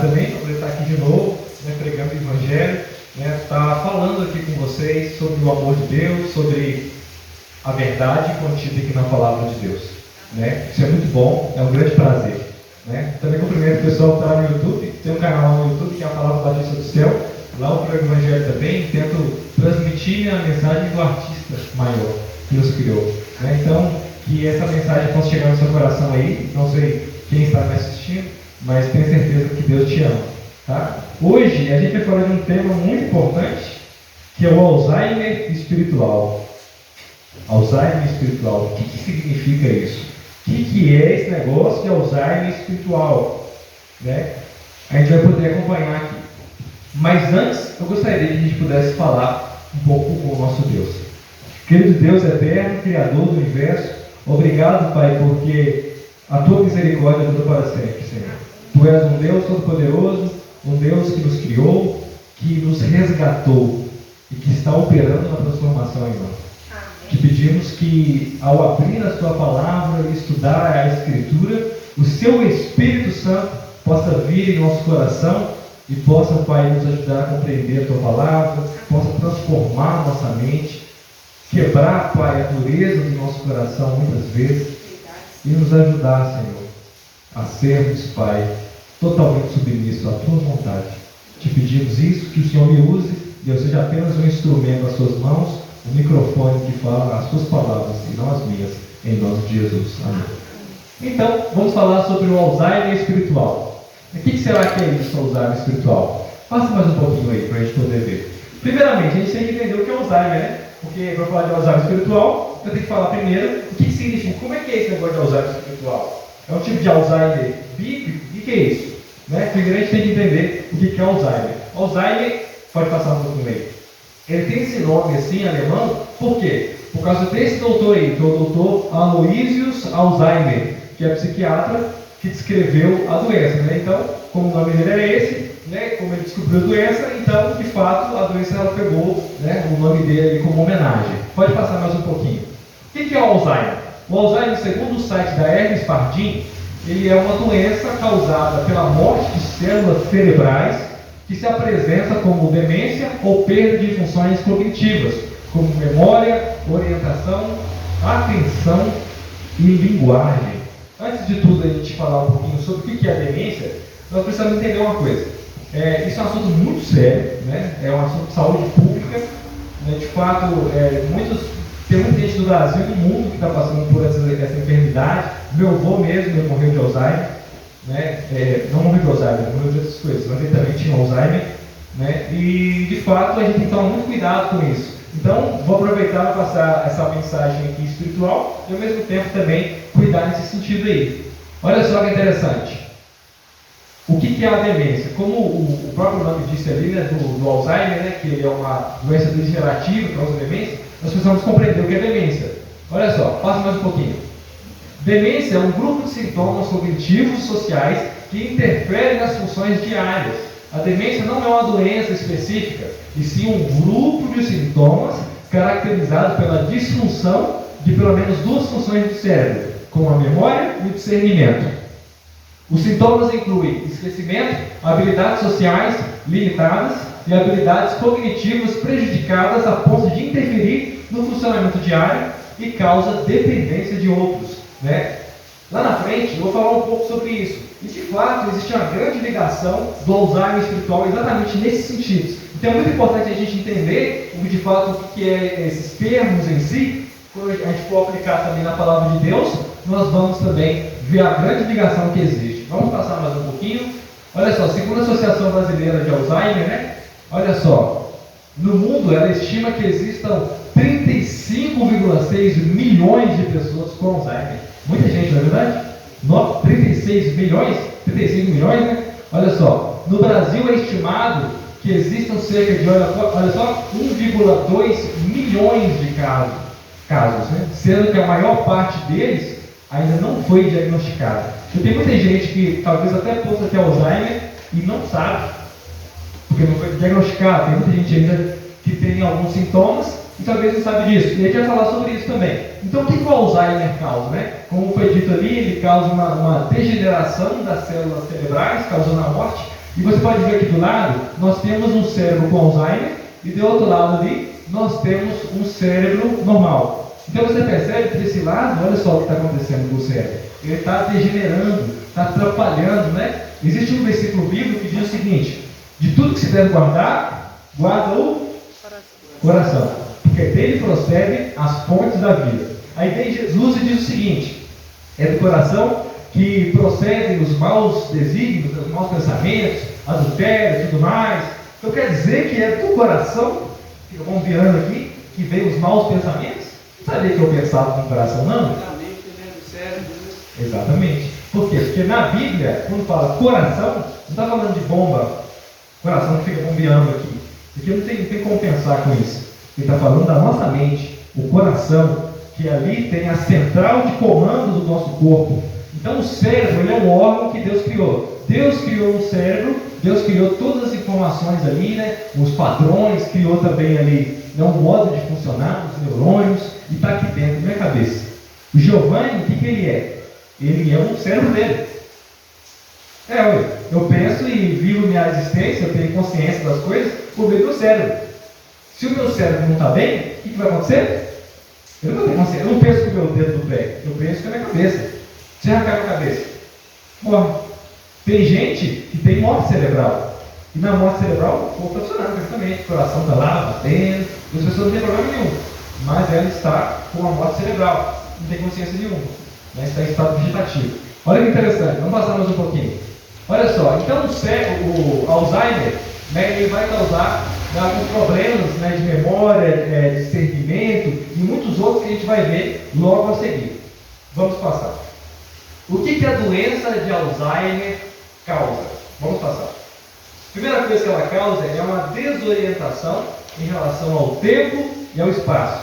Também, para poder estar aqui de novo, pregando o Evangelho, estar falando aqui com vocês sobre o amor de Deus, sobre a verdade contida aqui na palavra de Deus. Isso é muito bom, é um grande prazer. Também cumprimento o pessoal que está no YouTube, tem um canal no YouTube que é a Palavra Batista do Céu, lá eu prego o Evangelho também, tento transmitir a mensagem do artista maior que Deus criou. Então, que essa mensagem possa chegar no seu coração aí, não sei quem está me assistindo, mas tenho certeza que Deus te ama. Tá? Hoje a gente vai falar de um tema muito importante, que é o Alzheimer espiritual. Alzheimer espiritual, o que significa isso? O que é esse negócio de Alzheimer espiritual? A gente vai poder acompanhar aqui. Mas antes, eu gostaria que a gente pudesse falar um pouco com o nosso Deus. Querido Deus eterno, Criador do universo, obrigado, Pai, porque a Tua misericórdia dura para sempre, Senhor. Tu és um Deus todo-poderoso, um Deus que nos criou, que nos resgatou e que está operando na transformação em nós. Te pedimos que, ao abrir a Tua palavra e estudar a Escritura, o Seu Espírito Santo possa vir em nosso coração e possa, Pai, nos ajudar a compreender a Tua palavra, possa transformar nossa mente, quebrar, Pai, a dureza do nosso coração muitas vezes e nos ajudar, Senhor, a sermos, Pai, totalmente submissos à Tua vontade. Te pedimos isso, que o Senhor me use e eu seja apenas um instrumento nas Suas mãos, um microfone que fala as Suas palavras e não as minhas, em nome de Jesus. Amém. Então, vamos falar sobre o Alzheimer espiritual. O que será que é isso, Alzheimer espiritual? Passa mais um pouquinho aí para a gente poder ver. Primeiramente, a gente tem que entender o que é Alzheimer, Porque para falar de Alzheimer espiritual, eu tenho que falar primeiro o que significa, como é que é esse negócio de Alzheimer espiritual? É um tipo de Alzheimer bíblico? O que é isso? Primeiro a gente tem que entender o que é Alzheimer. Alzheimer, pode passar um pouquinho aí. Ele tem esse nome assim, alemão, por quê? Por causa desse doutor aí, que é o doutor Aloysius Alzheimer, que é psiquiatra que descreveu a doença. Então, como o nome dele é esse, como ele descobriu a doença, então, de fato, a doença ela pegou o nome dele como homenagem. Pode passar mais um pouquinho. O que é o Alzheimer? O Alzheimer, segundo o site da Hermes Pardini, ele é uma doença causada pela morte de células cerebrais que se apresenta como demência ou perda de funções cognitivas, como memória, orientação, atenção e linguagem. Antes de tudo, a gente falar um pouquinho sobre o que é a demência, nós precisamos entender uma coisa. Isso é um assunto muito sério, é um assunto de saúde pública. De fato, tem muita gente do Brasil e do mundo que está passando por essa enfermidade. Meu avô mesmo, ele morreu de Alzheimer. Não morreu de Alzheimer, morreu de outras coisas, mas ele também tinha Alzheimer. E, de fato, a gente tem que tomar muito cuidado com isso. Então, vou aproveitar para passar essa mensagem aqui espiritual e, ao mesmo tempo, também cuidar nesse sentido aí. Olha só que interessante. O que é a demência? Como o próprio nome disse ali, do Alzheimer, que ele é uma doença degenerativa que causa demência, nós precisamos compreender o que é demência. Olha só, passa mais um pouquinho. Demência é um grupo de sintomas cognitivos e sociais que interferem nas funções diárias. A demência não é uma doença específica, e sim um grupo de sintomas caracterizados pela disfunção de pelo menos duas funções do cérebro, como a memória e o discernimento. Os sintomas incluem esquecimento, habilidades sociais limitadas e habilidades cognitivas prejudicadas a ponto de interferir no funcionamento diário e causa dependência de outros. Lá na frente eu vou falar um pouco sobre isso. E de fato existe uma grande ligação do Alzheimer espiritual exatamente nesses sentidos. Então é muito importante a gente entender de fato o que é esses termos em si. Quando a gente for aplicar também na palavra de Deus, nós vamos também ver a grande ligação que existe. Vamos passar mais um pouquinho. Olha só, segundo a Associação Brasileira de Alzheimer, olha só, no mundo ela estima que existam 35,6 milhões de pessoas com Alzheimer. Muita gente, não é verdade? 36 milhões? 35 milhões, Olha só, no Brasil é estimado que existam cerca de, olha só, 1,2 milhões de casos casos, né? Sendo que a maior parte deles ainda não foi diagnosticada. Tem muita gente que talvez até possa ter Alzheimer e não sabe, porque não foi diagnosticado. Tem muita gente ainda que tem alguns sintomas e talvez não sabe disso. E a gente vai falar sobre isso também. Então, o que o Alzheimer causa, né? Como foi dito ali, ele causa uma degeneração das células cerebrais, causando a morte. E você pode ver aqui do lado, nós temos um cérebro com Alzheimer e do outro lado ali, nós temos um cérebro normal. Então você percebe que desse lado, olha só o que está acontecendo com o cérebro. Ele está degenerando, está atrapalhando, né? Existe um versículo bíblico que diz o seguinte: de tudo que se deve guardar, guarda o coração, porque dele procedem as fontes da vida. Aí vem Jesus e diz o seguinte: é do coração que procedem os maus desígnios, os maus pensamentos, adultério e tudo mais. Então quer dizer que é do coração, fica bombeando aqui, que vem os maus pensamentos? Não sabia que eu pensava no coração, não? Exatamente. Por quê? Porque na Bíblia, quando fala coração, não está falando de bomba, coração que fica bombeando aqui. Porque não tem como pensar com isso. Ele está falando da nossa mente, o coração, que ali tem a central de comando do nosso corpo. Então o cérebro, ele é um órgão que Deus criou. Deus criou um cérebro, Deus criou todas as informações ali, né? Os padrões, criou também ali, né, um modo de funcionar, os neurônios, e está aqui dentro da minha cabeça. O Giovanni, o que ele é? Ele é um cérebro dele. Eu penso e vivo minha existência, eu tenho consciência das coisas por meio do cérebro. Se o meu cérebro não está bem, o que vai acontecer? Eu não tenho consciência, eu não penso com o meu dedo do pé, eu penso com a minha cabeça. Se arrancar a cabeça, morre. Tem gente que tem morte cerebral. E na morte cerebral, o corpo está funcionando perfeitamente, o coração está lá, batendo, e as pessoas não têm problema nenhum. Mas ela está com a morte cerebral, não tem consciência nenhuma, né? Está em estado vegetativo. Olha que interessante, vamos passar mais um pouquinho. Olha só, então o Alzheimer, né, ele vai causar, né, alguns problemas, né, de memória, de discernimento e muitos outros que a gente vai ver logo a seguir. Vamos passar. O que a doença de Alzheimer causa? Vamos passar. A primeira coisa que ela causa é uma desorientação em relação ao tempo e ao espaço.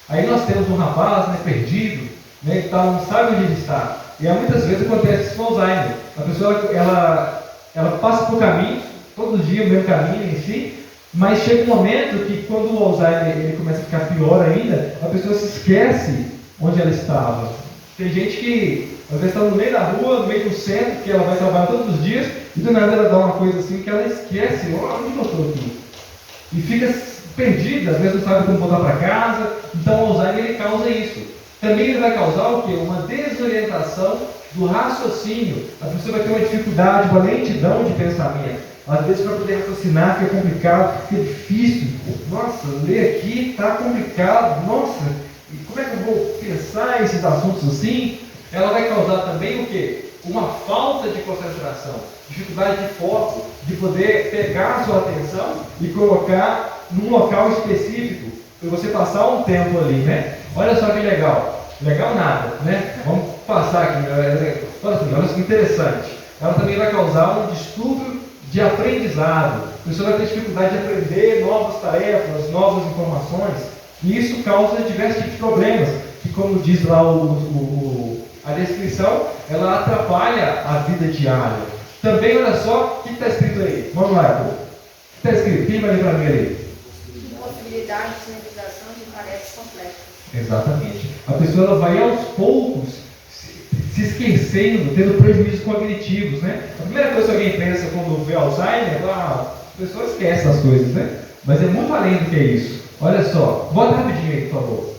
Aí nós temos um rapaz, né, perdido, né, que não sabe onde ele está. E muitas vezes acontece isso com Alzheimer. A pessoa ela passa por caminho, todo dia o mesmo caminho em si, mas chega um momento que quando o Alzheimer ele começa a ficar pior ainda, a pessoa se esquece onde ela estava. Tem gente que às vezes está no meio da rua, no meio do centro, que ela vai trabalhar todos os dias, e do nada ela dá uma coisa assim que ela esquece, onde eu estou aqui? E fica perdida, às vezes não sabe como voltar para casa. Então o Alzheimer ele causa isso. Também ele vai causar o quê? Uma desorientação do raciocínio. A pessoa vai ter uma dificuldade, uma lentidão de pensamento. Às vezes para poder raciocinar fica complicado, fica difícil. Nossa, ler aqui está complicado. Nossa, e como é que eu vou pensar esses assuntos assim? Ela vai causar também o quê? Uma falta de concentração, dificuldade de foco, de poder pegar a sua atenção e colocar num local específico, para você passar um tempo ali, né? Olha só que legal. Legal nada, né? Vamos passar aqui. Olha que interessante. Ela também vai causar um distúrbio de aprendizado. A pessoa vai ter dificuldade de aprender novas tarefas, novas informações. E isso causa diversos tipos de problemas, que como diz lá a descrição, ela atrapalha a vida diária. Também, olha só, o que está escrito aí? Vamos lá, Arthur. O que está escrito? Quem vai ler para mim ali? Possibilidade de realização de tarefas complexas. Exatamente. A pessoa ela vai aos poucos se esquecendo, tendo prejuízos cognitivos, né? A primeira coisa que alguém pensa quando vê Alzheimer, a pessoa esquece as coisas, né? Mas é muito além do que isso. Olha só, bota rapidinho aí, por favor.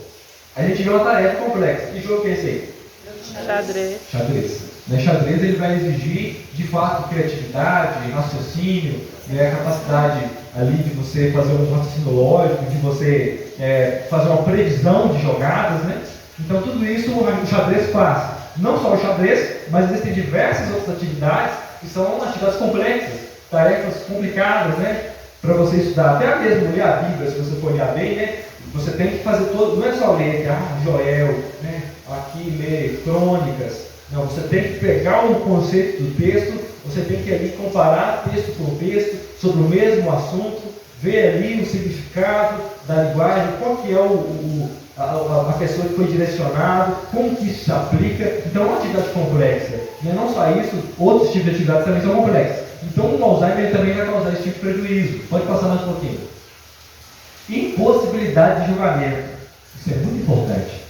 A gente vê uma tarefa complexa. Que jogo que é esse aí? Xadrez. Xadrez ele vai exigir, de fato, criatividade, raciocínio, a capacidade ali de você fazer um raciocínio lógico, de você fazer uma previsão de jogadas, né? Então tudo isso o xadrez faz. Não só o xadrez, mas existem diversas outras atividades que são atividades complexas, tarefas complicadas, né? Para você estudar, até mesmo ler a Bíblia, se você for olhar bem, né? Você tem que fazer todo, não é só ler, Joel, né? Aqui ler crônicas. Não, você tem que pegar um conceito do texto, você tem que ali comparar texto por texto sobre o mesmo assunto, ver ali o significado da linguagem, qual que é a pessoa que foi direcionada, como que isso se aplica. Então é uma atividade complexa. E não só isso, outros tipos de atividades também são complexas. Então o Alzheimer ele também vai causar esse tipo de prejuízo. Pode passar mais um pouquinho. Impossibilidade de julgamento. Isso é muito importante.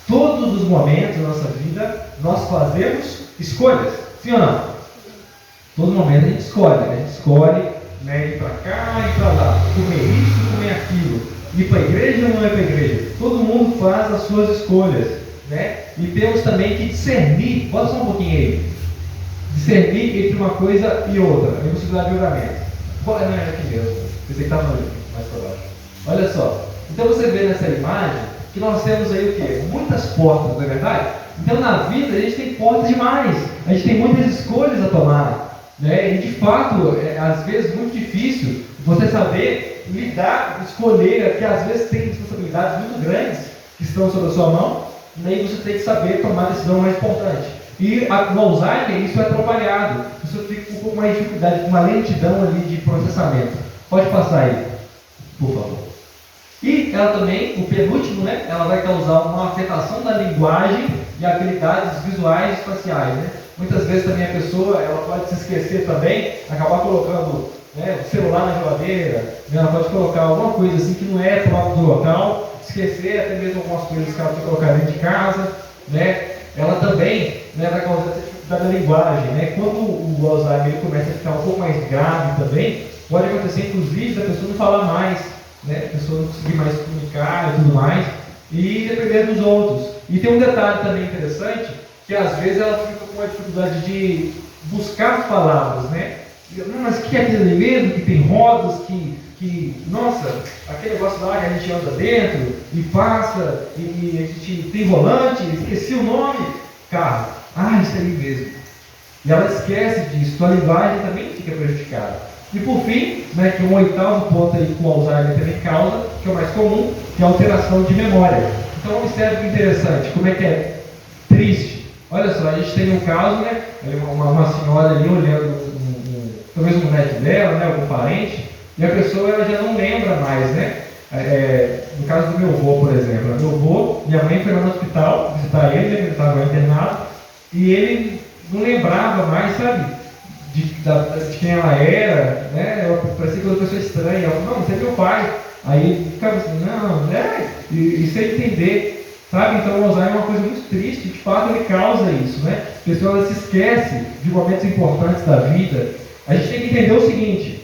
Todos os momentos da nossa vida nós fazemos escolhas. Sim ou não? Todo momento a gente escolhe. A gente escolhe, né, ir para cá e para lá. Comer isso, comer aquilo. Ir para a igreja ou não ir para a igreja. Todo mundo faz as suas escolhas. Né? E temos também que discernir. Bota só um pouquinho aí. Discernir entre uma coisa e outra. A impossibilidade de julgamento. Não é aqui mesmo. Pensei que estava mais para baixo. Olha só. Então você vê nessa imagem que nós temos aí o quê? Muitas portas, não é verdade? Então na vida a gente tem portas demais. A gente tem muitas escolhas a tomar. Né? E de fato, às vezes muito difícil você saber lidar, escolher, porque às vezes tem responsabilidades muito grandes que estão sobre a sua mão, né? E você tem que saber tomar a decisão mais importante. E no Alzheimer isso é atrapalhado. Você fica com um pouco mais de dificuldade, com uma lentidão ali de processamento. Pode passar aí, por favor. E ela também, o penúltimo, né? Ela vai causar uma afetação da linguagem e habilidades visuais e espaciais, né? Muitas vezes também a pessoa ela pode se esquecer também, acabar colocando, né, o celular na geladeira, né? Ela pode colocar alguma coisa assim que não é próprio do local, esquecer até mesmo algumas coisas que ela tem que colocar dentro de casa, né? Ela também, né, vai causar essa dificuldade da linguagem, né? Quando o Alzheimer ele começa a ficar um pouco mais grave também, pode acontecer inclusive da pessoa não falar mais, né? A pessoa não conseguir mais se comunicar e tudo mais, e depender dos outros. E tem um detalhe também interessante, que às vezes ela fica com a dificuldade de buscar palavras, né? Não, mas que é aquilo ali mesmo, que tem rodas, nossa, aquele negócio lá que a gente anda dentro e passa, e a gente tem volante, esqueci o nome, carro. Isso aí mesmo. E ela esquece disso, a linguagem também fica prejudicada. E por fim, né, que um oitavo ponto aí que o Alzheimer também causa, que é o mais comum, que é a alteração de memória. Então observe que interessante, como é que é triste. Olha só, a gente tem um caso, né, uma senhora ali olhando talvez um neto dela, né, algum parente, e a pessoa ela já não lembra mais, né? No caso do meu avô, por exemplo, meu avô, minha mãe foi lá no hospital visitar ele estava internado, e ele não lembrava mais, sabe, de quem ela era, né? Parecia que era uma pessoa estranha. Ela falou, não, você é meu pai. Aí ele ficava assim, não, né? E sem entender, sabe? Então o Alzheimer é uma coisa muito triste, de fato ele causa isso, né? A pessoa se esquece de momentos importantes da vida. A gente tem que entender o seguinte,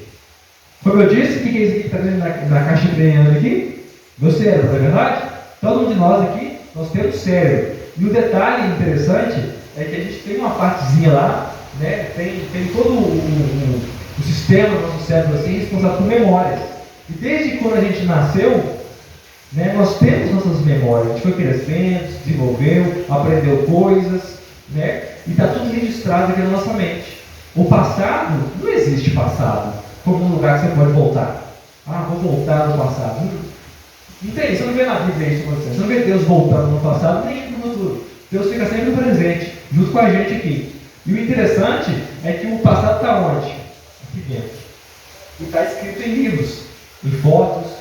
como eu disse, o que é isso aqui que está dentro da caixa craniana aqui? Meu cérebro, não é verdade? Todo mundo de nós aqui, nós temos cérebro. E o detalhe interessante é que a gente tem uma partezinha lá, né? Tem todo o sistema do nosso cérebro assim, responsável por memórias. E desde quando a gente nasceu, né, nós temos nossas memórias. A gente foi crescendo, se desenvolveu, aprendeu coisas, né? E está tudo registrado aqui na nossa mente. O passado, não existe passado como um lugar que você pode voltar. Vou voltar no passado. Não tem, você não vê na Bíblia isso acontecendo. Você não vê Deus voltando no passado nem no futuro. Deus fica sempre no presente, junto com a gente aqui. E o interessante é que o passado está onde? Aqui dentro. E está escrito em livros, em fotos,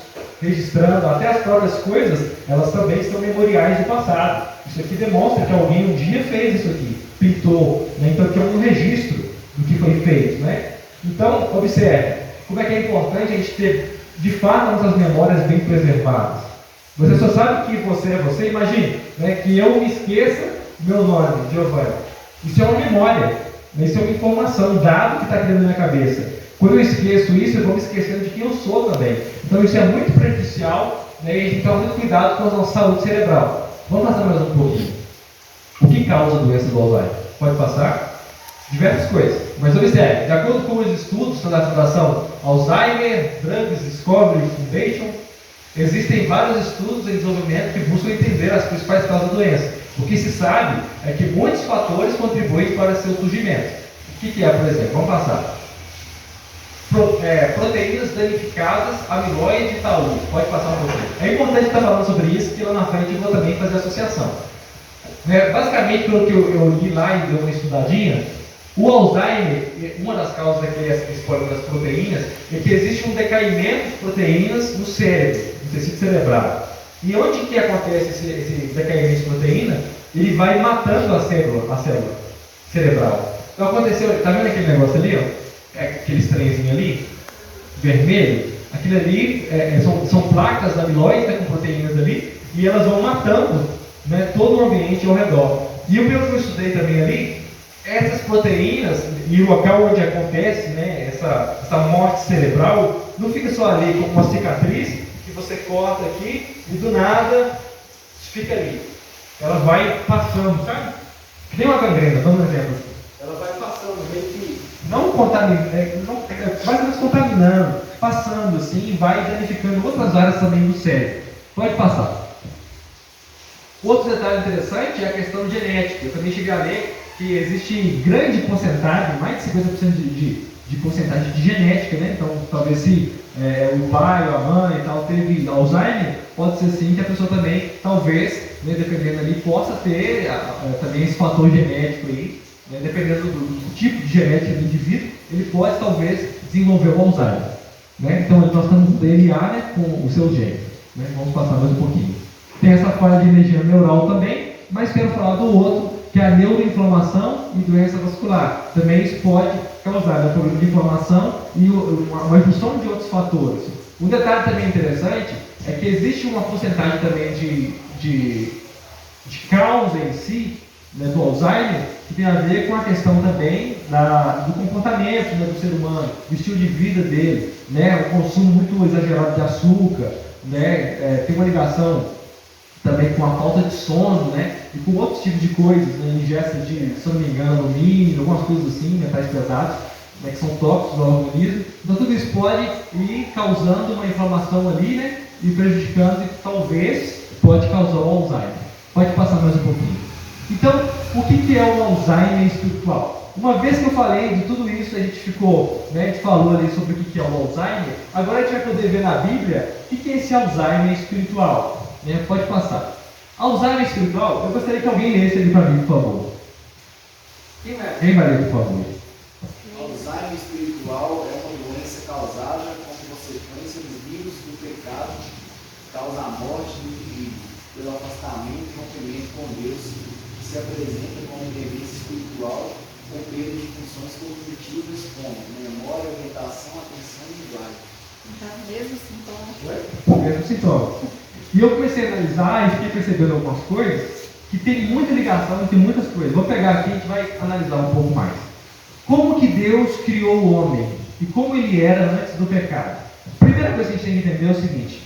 registrando, até as próprias coisas, elas também são memoriais do passado. Isso aqui demonstra que alguém um dia fez isso aqui, pintou, né? Então aqui é um registro do que foi feito, né? Então, observe, como é que é importante a gente ter, de fato, nossas memórias bem preservadas. Você só sabe que você é você, imagine, né, que eu me esqueça meu nome, Giovanni. Isso é uma memória, né? Isso é uma informação, um dado que está aqui na minha cabeça. Quando eu esqueço isso, eu vou me esquecendo de quem eu sou também. Então isso é muito prejudicial, né? E a gente tem que tomar muito cuidado com a nossa saúde cerebral. Vamos passar mais um pouquinho. O que causa a doença do Alzheimer? Pode passar? Diversas coisas. Mas observe, de acordo com os estudos da Fundação Alzheimer Drugs Discovery Foundation, existem vários estudos em desenvolvimento que buscam entender as principais causas da doença. O que se sabe é que muitos fatores contribuem para seu surgimento. O que é, por exemplo? Vamos passar. Proteínas danificadas, amiloide e tau. Pode passar um pouquinho. É importante estar falando sobre isso, porque lá na frente eu vou também fazer associação. Basicamente, pelo que eu li lá e dei uma estudadinha, o Alzheimer, uma das causas daquele problema das proteínas, é que existe um decaimento de proteínas no cérebro, no tecido cerebral. E onde que acontece esse decaimento de proteína? Ele vai matando a célula cerebral. Então aconteceu, tá vendo aquele negócio ali, ó? Aqueles trenzinhos ali, vermelho? Aquilo ali são placas amiloides, com proteínas ali, e elas vão matando, né, todo o ambiente ao redor. E pelo que eu estudei também ali, essas proteínas e o local onde acontece, né, essa morte cerebral, não fica só ali com uma cicatriz que você corta aqui e do nada fica ali. Ela vai passando, sabe? Que nem uma gangrena, dando um exemplo. Ela vai passando, meio que não contaminando, mais ou menos contaminando, passando assim e vai danificando outras áreas também do cérebro. Pode passar. Outro detalhe interessante é a questão genética. Eu também cheguei a ler que existe grande porcentagem, mais de 50% de porcentagem de genética, né? Então, talvez se o pai ou a mãe e tal teve Alzheimer, pode ser sim que a pessoa também, talvez, né, dependendo ali, possa ter também esse fator genético aí, né? Dependendo do tipo de genética do indivíduo, ele pode talvez desenvolver o Alzheimer, né? Então, nós estamos no DNA, né, com o seu gene, né? Vamos passar mais um pouquinho. Tem essa falha de energia neural também, mas quero falar do outro, que é a neuroinflamação e doença vascular. Também isso pode causar problema de inflamação e uma junção de outros fatores. Um detalhe também interessante é que existe uma porcentagem também de causa em si, né, do Alzheimer, que tem a ver com a questão também do comportamento, né, do ser humano, do estilo de vida dele, né, o consumo muito exagerado de açúcar, né, tem uma ligação também com a falta de sono, né, e com outros tipos de coisas, né, ingesta de, se não me engano, alumínio, algumas coisas assim, metais pesados, né, que são tóxicos ao organismo. Então tudo isso pode ir causando uma inflamação ali, né, e prejudicando, e talvez pode causar o Alzheimer. Pode passar mais um pouquinho. Então, o que é o Alzheimer espiritual? Uma vez que eu falei de tudo isso, a gente ficou, né, a gente falou ali sobre o que é o Alzheimer, agora a gente vai poder ver na Bíblia o que é esse Alzheimer espiritual. Pode passar. Alzheimer espiritual, eu gostaria que alguém lesse ele para mim, por favor. Quem vai ler, por favor? Alzheimer espiritual é uma doença causada como consequência dos vírus do pecado, causa a morte do indivíduo, pelo afastamento e rompimento com Deus, que se apresenta como demência espiritual ou perda de funções cognitivas como memória, orientação, atenção e linguagem. Então, mesmo sintoma. Mesmo sintoma. E eu comecei a analisar e fiquei percebendo algumas coisas que tem muita ligação entre muitas coisas. Vou pegar aqui e a gente vai analisar um pouco mais. Como que Deus criou o homem e como ele era antes do pecado? A primeira coisa que a gente tem que entender é o seguinte,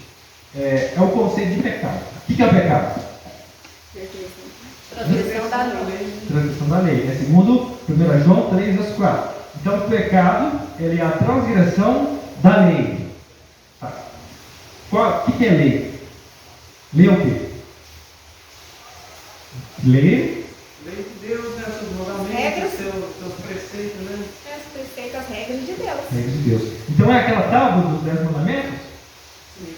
é o conceito de pecado. O que é o pecado? Transgressão da lei. Transgressão da lei, né? Segundo 1 João 3, verso 4. Então o pecado, ele é a transgressão da lei. Tá. O que é lei? Lei é o quê? Lei? Lei de Deus, né? Seus mandamentos, Regras. seus preceitos, né? As preceitas, as regras de Deus. Regras de Deus. Então é aquela tábua dos 10 mandamentos? Sim.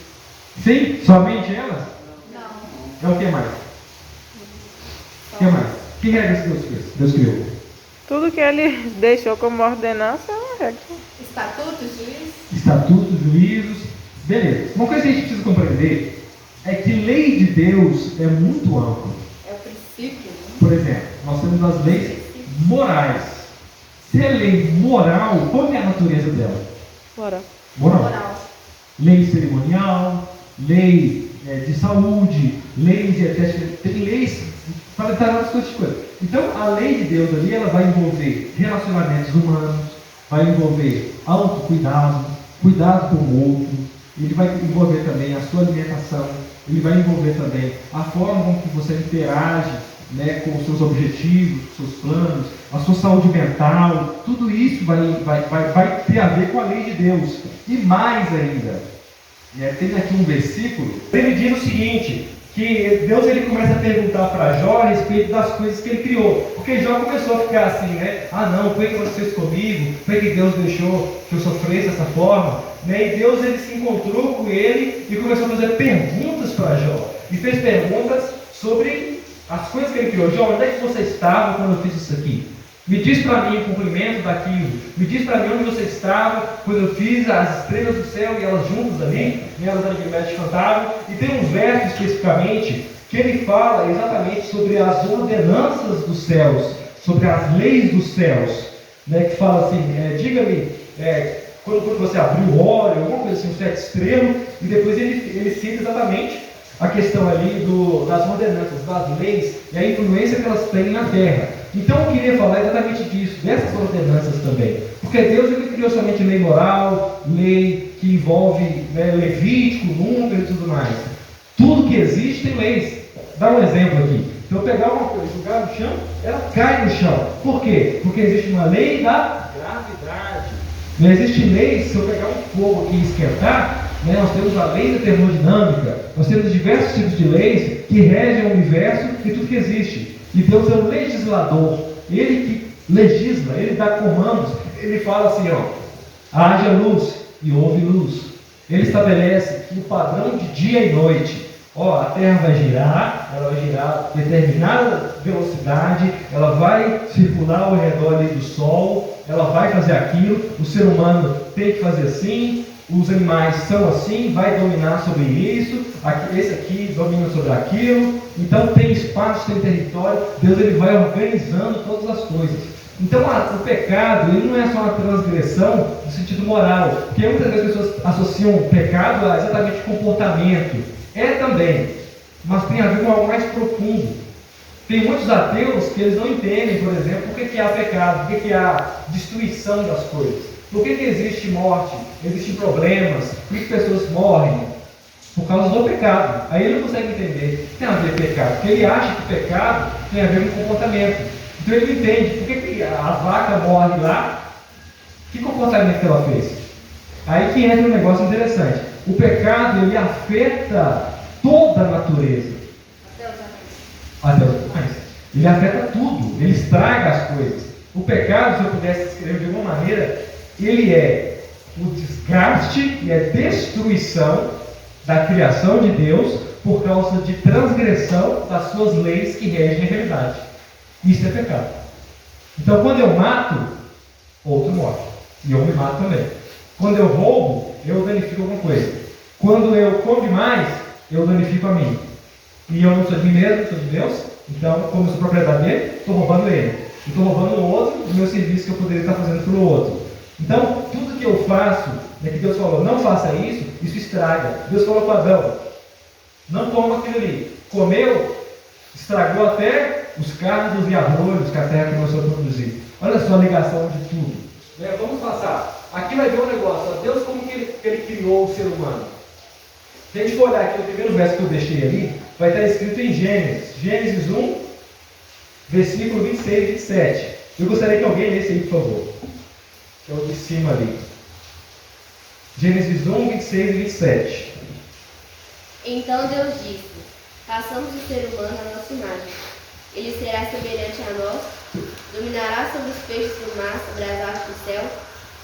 Sim? Somente elas? Não. É o que mais? O que mais? Que regras Deus fez? Deus criou? Tudo que ele deixou como ordenança é uma regra. Estatutos, juízes. Estatutos, juízos. Beleza. Uma coisa que a gente precisa compreender é que lei de Deus é muito ampla. É o princípio, né? Por exemplo, nós temos as leis morais. Se é lei moral, qual que é a natureza dela? Bora. Moral. Lei cerimonial, lei de saúde, lei de tem leis para várias coisas. Então, a lei de Deus ali, ela vai envolver relacionamentos humanos, vai envolver autocuidado, cuidado com o outro, ele vai envolver também a sua alimentação, ele vai envolver também a forma com que você interage, né, com os seus objetivos, os seus planos, a sua saúde mental, tudo isso vai ter a ver com a lei de Deus. E mais ainda, tem aqui um versículo, ele diz o seguinte, que Deus ele começa a perguntar para Jó a respeito das coisas que ele criou, porque Jó começou a ficar assim, né? Ah não, foi o que aconteceu isso comigo, foi que Deus deixou que eu sofresse dessa forma, né? E Deus ele se encontrou com ele e começou a fazer perguntas para Jó, e fez perguntas sobre as coisas que ele criou. Jó, onde é que você estava quando eu fiz isso aqui? Me diz para mim o cumprimento daquilo. Me diz para mim onde você estava quando eu fiz as estrelas do céu e elas juntas ali, elas animais cantavam. E tem um verso especificamente que ele fala exatamente sobre as ordenanças dos céus, sobre as leis dos céus, né, que fala assim, diga-me, quando você abriu o óleo, alguma coisa assim, o 7 estrelas, e depois ele cita exatamente a questão ali das ordenanças, das leis e a influência que elas têm na terra. Então eu queria falar exatamente disso, dessas ordenanças também. Porque Deus ele criou somente lei moral, lei que envolve Levítico, número e tudo mais. Tudo que existe tem leis. Dá um exemplo aqui. Se eu pegar uma coisa e jogar no chão, ela cai no chão. Por quê? Porque existe uma lei da gravidade. Não existe lei, se eu pegar um fogo aqui e esquentar, nós temos a lei da termodinâmica, nós temos diversos tipos de leis que regem o universo e tudo que existe. E Deus é o legislador, Ele que legisla, Ele dá comandos, Ele fala assim, haja luz e houve luz. Ele estabelece o padrão de dia e noite. A Terra vai girar, ela vai girar a determinada velocidade, ela vai circular ao redor ali do Sol, ela vai fazer aquilo, o ser humano tem que fazer assim, os animais são assim, vai dominar sobre isso, esse aqui domina sobre aquilo, então tem espaço, tem território, Deus ele vai organizando todas as coisas. Então o pecado ele não é só uma transgressão no sentido moral, porque muitas vezes as pessoas associam o pecado a exatamente comportamento. É também, mas tem a ver com algo mais profundo. Tem muitos ateus que eles não entendem, por exemplo, por que há pecado, por que há destruição das coisas, por que existe morte, existem problemas, por que pessoas morrem? Por causa do pecado. Aí ele não consegue entender o que tem a ver com pecado, porque ele acha que pecado tem a ver com comportamento. Então ele não entende por que a vaca morre lá, que comportamento que ela fez. Aí que entra um negócio interessante. O pecado ele afeta toda a natureza. Até os animais. Ele afeta tudo, ele estraga as coisas. O pecado, se eu pudesse descrever de alguma maneira, ele é o desgaste e a destruição da criação de Deus por causa de transgressão das suas leis que regem a realidade. Isso é pecado. Então, quando eu mato, outro morre. E eu me mato também. Quando eu roubo, eu danifico alguma coisa. Quando eu como demais, eu danifico a mim. E eu não sou de mim mesmo, sou de Deus. Então, como eu sou propriedade dele, estou roubando ele. E estou roubando o outro do meu serviço que eu poderia estar fazendo pelo outro. Então, tudo que eu faço, que Deus falou, não faça isso, isso estraga. Deus falou para Adão, não coma aquilo ali. Comeu, estragou até os cardos e arroios que a terra começou a produzir. Olha só a ligação de tudo. Vamos passar. Aqui vai ver um negócio. Deus, como que ele criou o ser humano? Se a gente for olhar aqui no primeiro verso que eu deixei ali, vai estar escrito em Gênesis. Gênesis 1, versículo 26 e 27. Eu gostaria que alguém lesse aí, por favor. Que é o de cima ali. Gênesis 1, 26 e 27. Então Deus disse: façamos o ser humano à nossa imagem. Ele será semelhante a nós, dominará sobre os peixes do mar, sobre as aves do céu,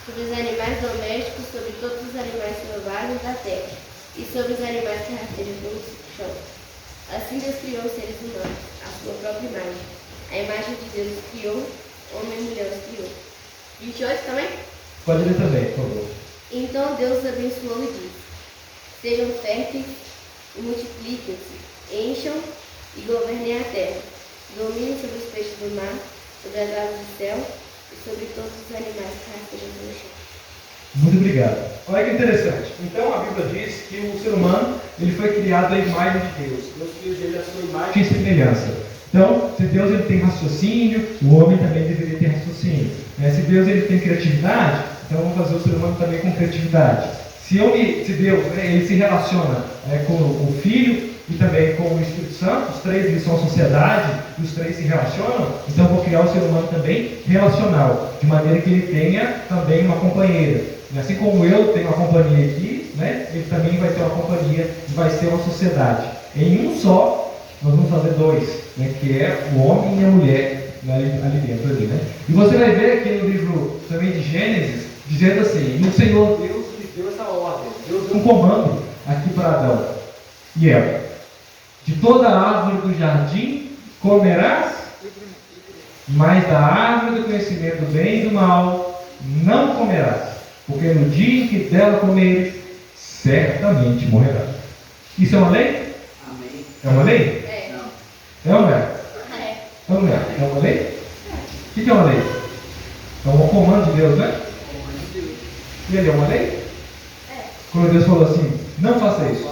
sobre os animais domésticos, sobre todos os animais selvagens da terra, e sobre os animais que rastejam pelo chão. Assim Deus criou os seres humanos, à sua própria imagem. A imagem de Deus os criou, homem e mulher os criou. 28 também? Pode ler também, por favor. Então Deus abençoou e disse: sejam férteis e multipliquem-se, encham e governem a terra. Dominem sobre os peixes do mar, sobre as aves do céu e sobre todos os animais que rastejam pelo chão. Muito obrigado. Olha que interessante. Então a Bíblia diz que o ser humano ele foi criado à imagem de Deus. Deus fez ele a sua imagem e semelhança. Então, se Deus ele tem raciocínio, o homem também deveria ter raciocínio. Se Deus ele tem criatividade, então vamos fazer o ser humano também com criatividade. Se Deus ele se relaciona com o Filho e também com o Espírito Santo, os três eles são a sociedade e os três se relacionam, então eu vou criar o ser humano também relacional, de maneira que ele tenha também uma companheira. E assim como eu tenho uma companhia aqui, ele também vai ter uma companhia e vai ser uma sociedade. Em um só, nós vamos fazer dois, que é o homem e a mulher ali dentro. E você vai ver aqui no livro também de Gênesis, dizendo assim, e o Senhor Deus lhe deu essa ordem, Deus deu um comando aqui para Adão e Eva. De toda a árvore do jardim comerás mas da árvore do conhecimento do bem e do mal não comerás, porque no dia em que dela comeres, certamente morrerás. Isso é uma lei? Amém. É uma lei? É. Não. É ou não é? É. É ou não é? É uma lei? O que é uma lei? É um comando de Deus, né? E ele é uma lei? É. Quando Deus falou assim, não faça isso,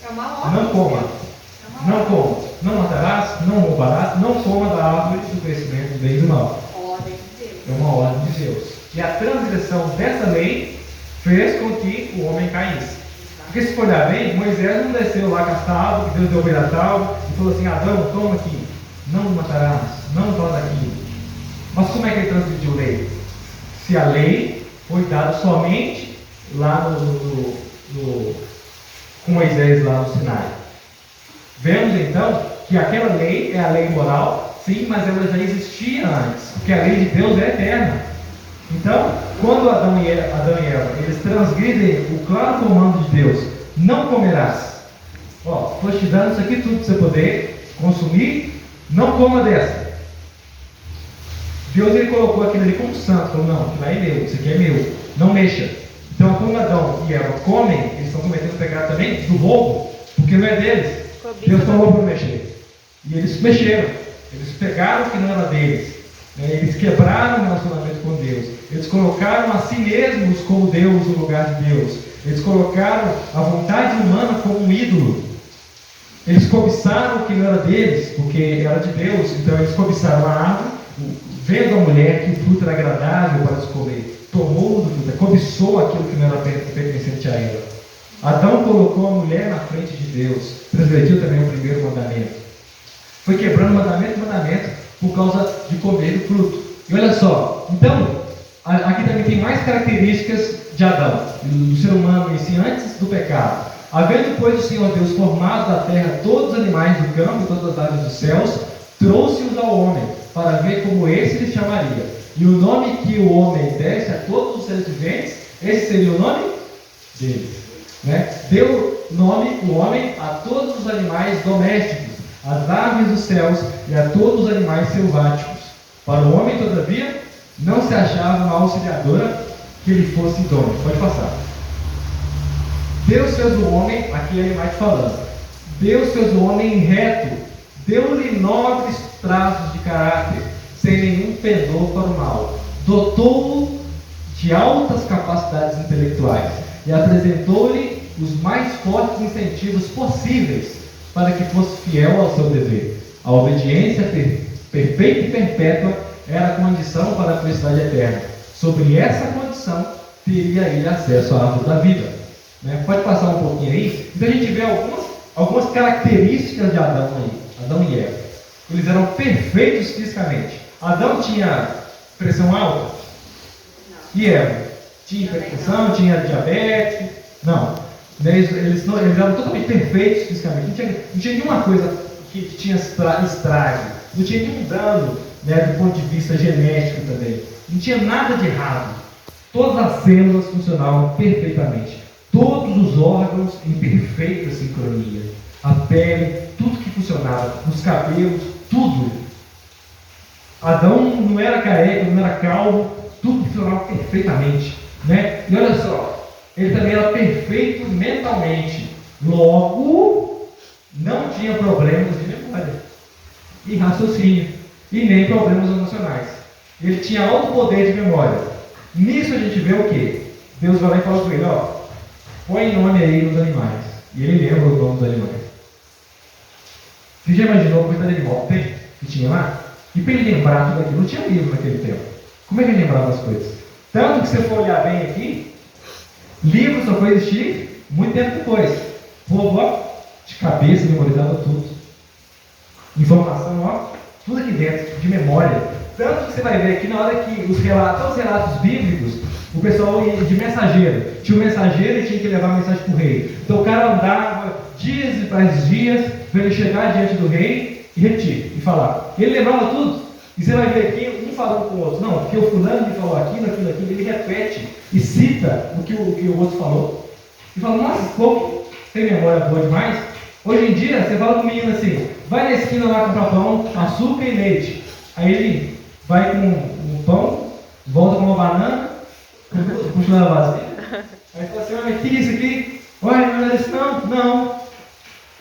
É uma ordem. não coma, É uma não coma, não matarás, não roubarás, não coma da árvore do conhecimento do bem e do mal. ordem de Deus. É uma ordem de Deus. E a transgressão dessa lei fez com que o homem caísse. Porque se for olhar bem, Moisés não desceu lá castado, que Deus deu beira tal, e falou assim, Adão, toma aqui, não matarás, não faz aquilo. Mas como é que ele transgrediu a lei? Se a lei foi dada somente lá com Moisés lá no Sinai. Vemos então que aquela lei é a lei moral, sim, mas ela já existia antes, porque a lei de Deus é eterna. Então, quando Adão e Eva, eles transgridem o claro comando de Deus, não comerás. Ó, estou te dando isso aqui tudo para você poder consumir, não coma dessa. Deus ele colocou aquilo ali como santo, falou, não, aquilo aí é meu, isso aqui é meu, não mexa. Então, quando Adão e Eva comem, eles estão cometendo o pecado também do roubo, porque não é deles. Deus falou para mexer. E eles mexeram, eles pegaram o que não era deles. Eles quebraram o relacionamento com Deus. Eles colocaram a si mesmos como Deus no lugar de Deus. Eles colocaram a vontade humana como um ídolo. Eles cobiçaram o que não era deles, porque era de Deus. Então eles cobiçaram a árvore, vendo a mulher que o fruto era agradável para se comer. Tomou do fruto, cobiçou aquilo que não era pertencente a ela. Adão colocou a mulher na frente de Deus. Transgrediu também o primeiro mandamento. Foi quebrando mandamento por causa de comer o fruto. E olha só, então, aqui também tem mais características de Adão, do ser humano em si, antes do pecado. Havendo, pois, o Senhor Deus formado da terra todos os animais do campo e todas as aves dos céus, trouxe-os ao homem, para ver como esse lhe chamaria. E o nome que o homem desse a todos os seres viventes, esse seria o nome deles. Deu nome, o homem, a todos os animais domésticos, às aves dos céus e a todos os animais selváticos. Para o homem, todavia, não se achava uma auxiliadora que lhe fosse idônea. Pode passar. Deus fez o homem, aqui ele vai te falando. Deus fez o homem reto, deu-lhe nobres traços de caráter, sem nenhum pendor para o mal. Dotou-o de altas capacidades intelectuais e apresentou-lhe os mais fortes incentivos possíveis para que fosse fiel ao seu dever. A obediência perfeita e perpétua era a condição para a felicidade eterna. Sobre essa condição, teria ele acesso à árvore da vida. Pode passar um pouquinho aí? Então a gente vê algumas características de Adão aí, Adão e Eva. Eles eram perfeitos fisicamente. Adão tinha pressão alta? E Eva? Tinha hipertensão, tinha diabetes? Não. Eles eram totalmente perfeitos fisicamente. Não tinha nenhuma coisa que tinha estrago. Não tinha nenhum dano, do ponto de vista genético também. Não tinha nada de errado. Todas as células funcionavam perfeitamente. Todos os órgãos em perfeita sincronia. A pele, tudo que funcionava. Os cabelos, tudo. Adão não era careca, não era calvo. Tudo funcionava perfeitamente. E olha só. Ele também era perfeito mentalmente. Logo, não tinha problemas de memória e raciocínio. E nem problemas emocionais. Ele tinha alto poder de memória. Nisso a gente vê o quê? Deus vai lá e fala com ele, põe nome aí nos animais. E ele lembra o nome dos animais. Você já imaginou quanto animal tem que tinha lá? E para ele lembrar tudo aquilo, não tinha livro naquele tempo. Como é que ele lembrava as coisas? Tanto que se você for olhar bem aqui, livro só foi existir muito tempo depois. O povo, de cabeça, memorizava tudo. Informação, tudo aqui dentro, de memória. Tanto que você vai ver aqui, na hora que todos os relatos bíblicos, o pessoal ia de mensageiro. Tinha um mensageiro e tinha que levar a mensagem para o rei. Então o cara andava dias e mais dias para ele chegar diante do rei e repetir, e falar. Ele lembrava tudo. E você vai ver aqui, um falando com o outro. Não, porque o fulano me falou aquilo. Ele repete e cita o que o outro falou. E fala, nossa, esse povo tem memória boa demais. Hoje em dia, você fala com o menino assim, vai na esquina lá comprar pão, açúcar e leite. Aí ele vai com um pão, volta com uma banana, puxa uma vazia. Aí fala assim, olha, que isso aqui? Olha, não é isso não? Não.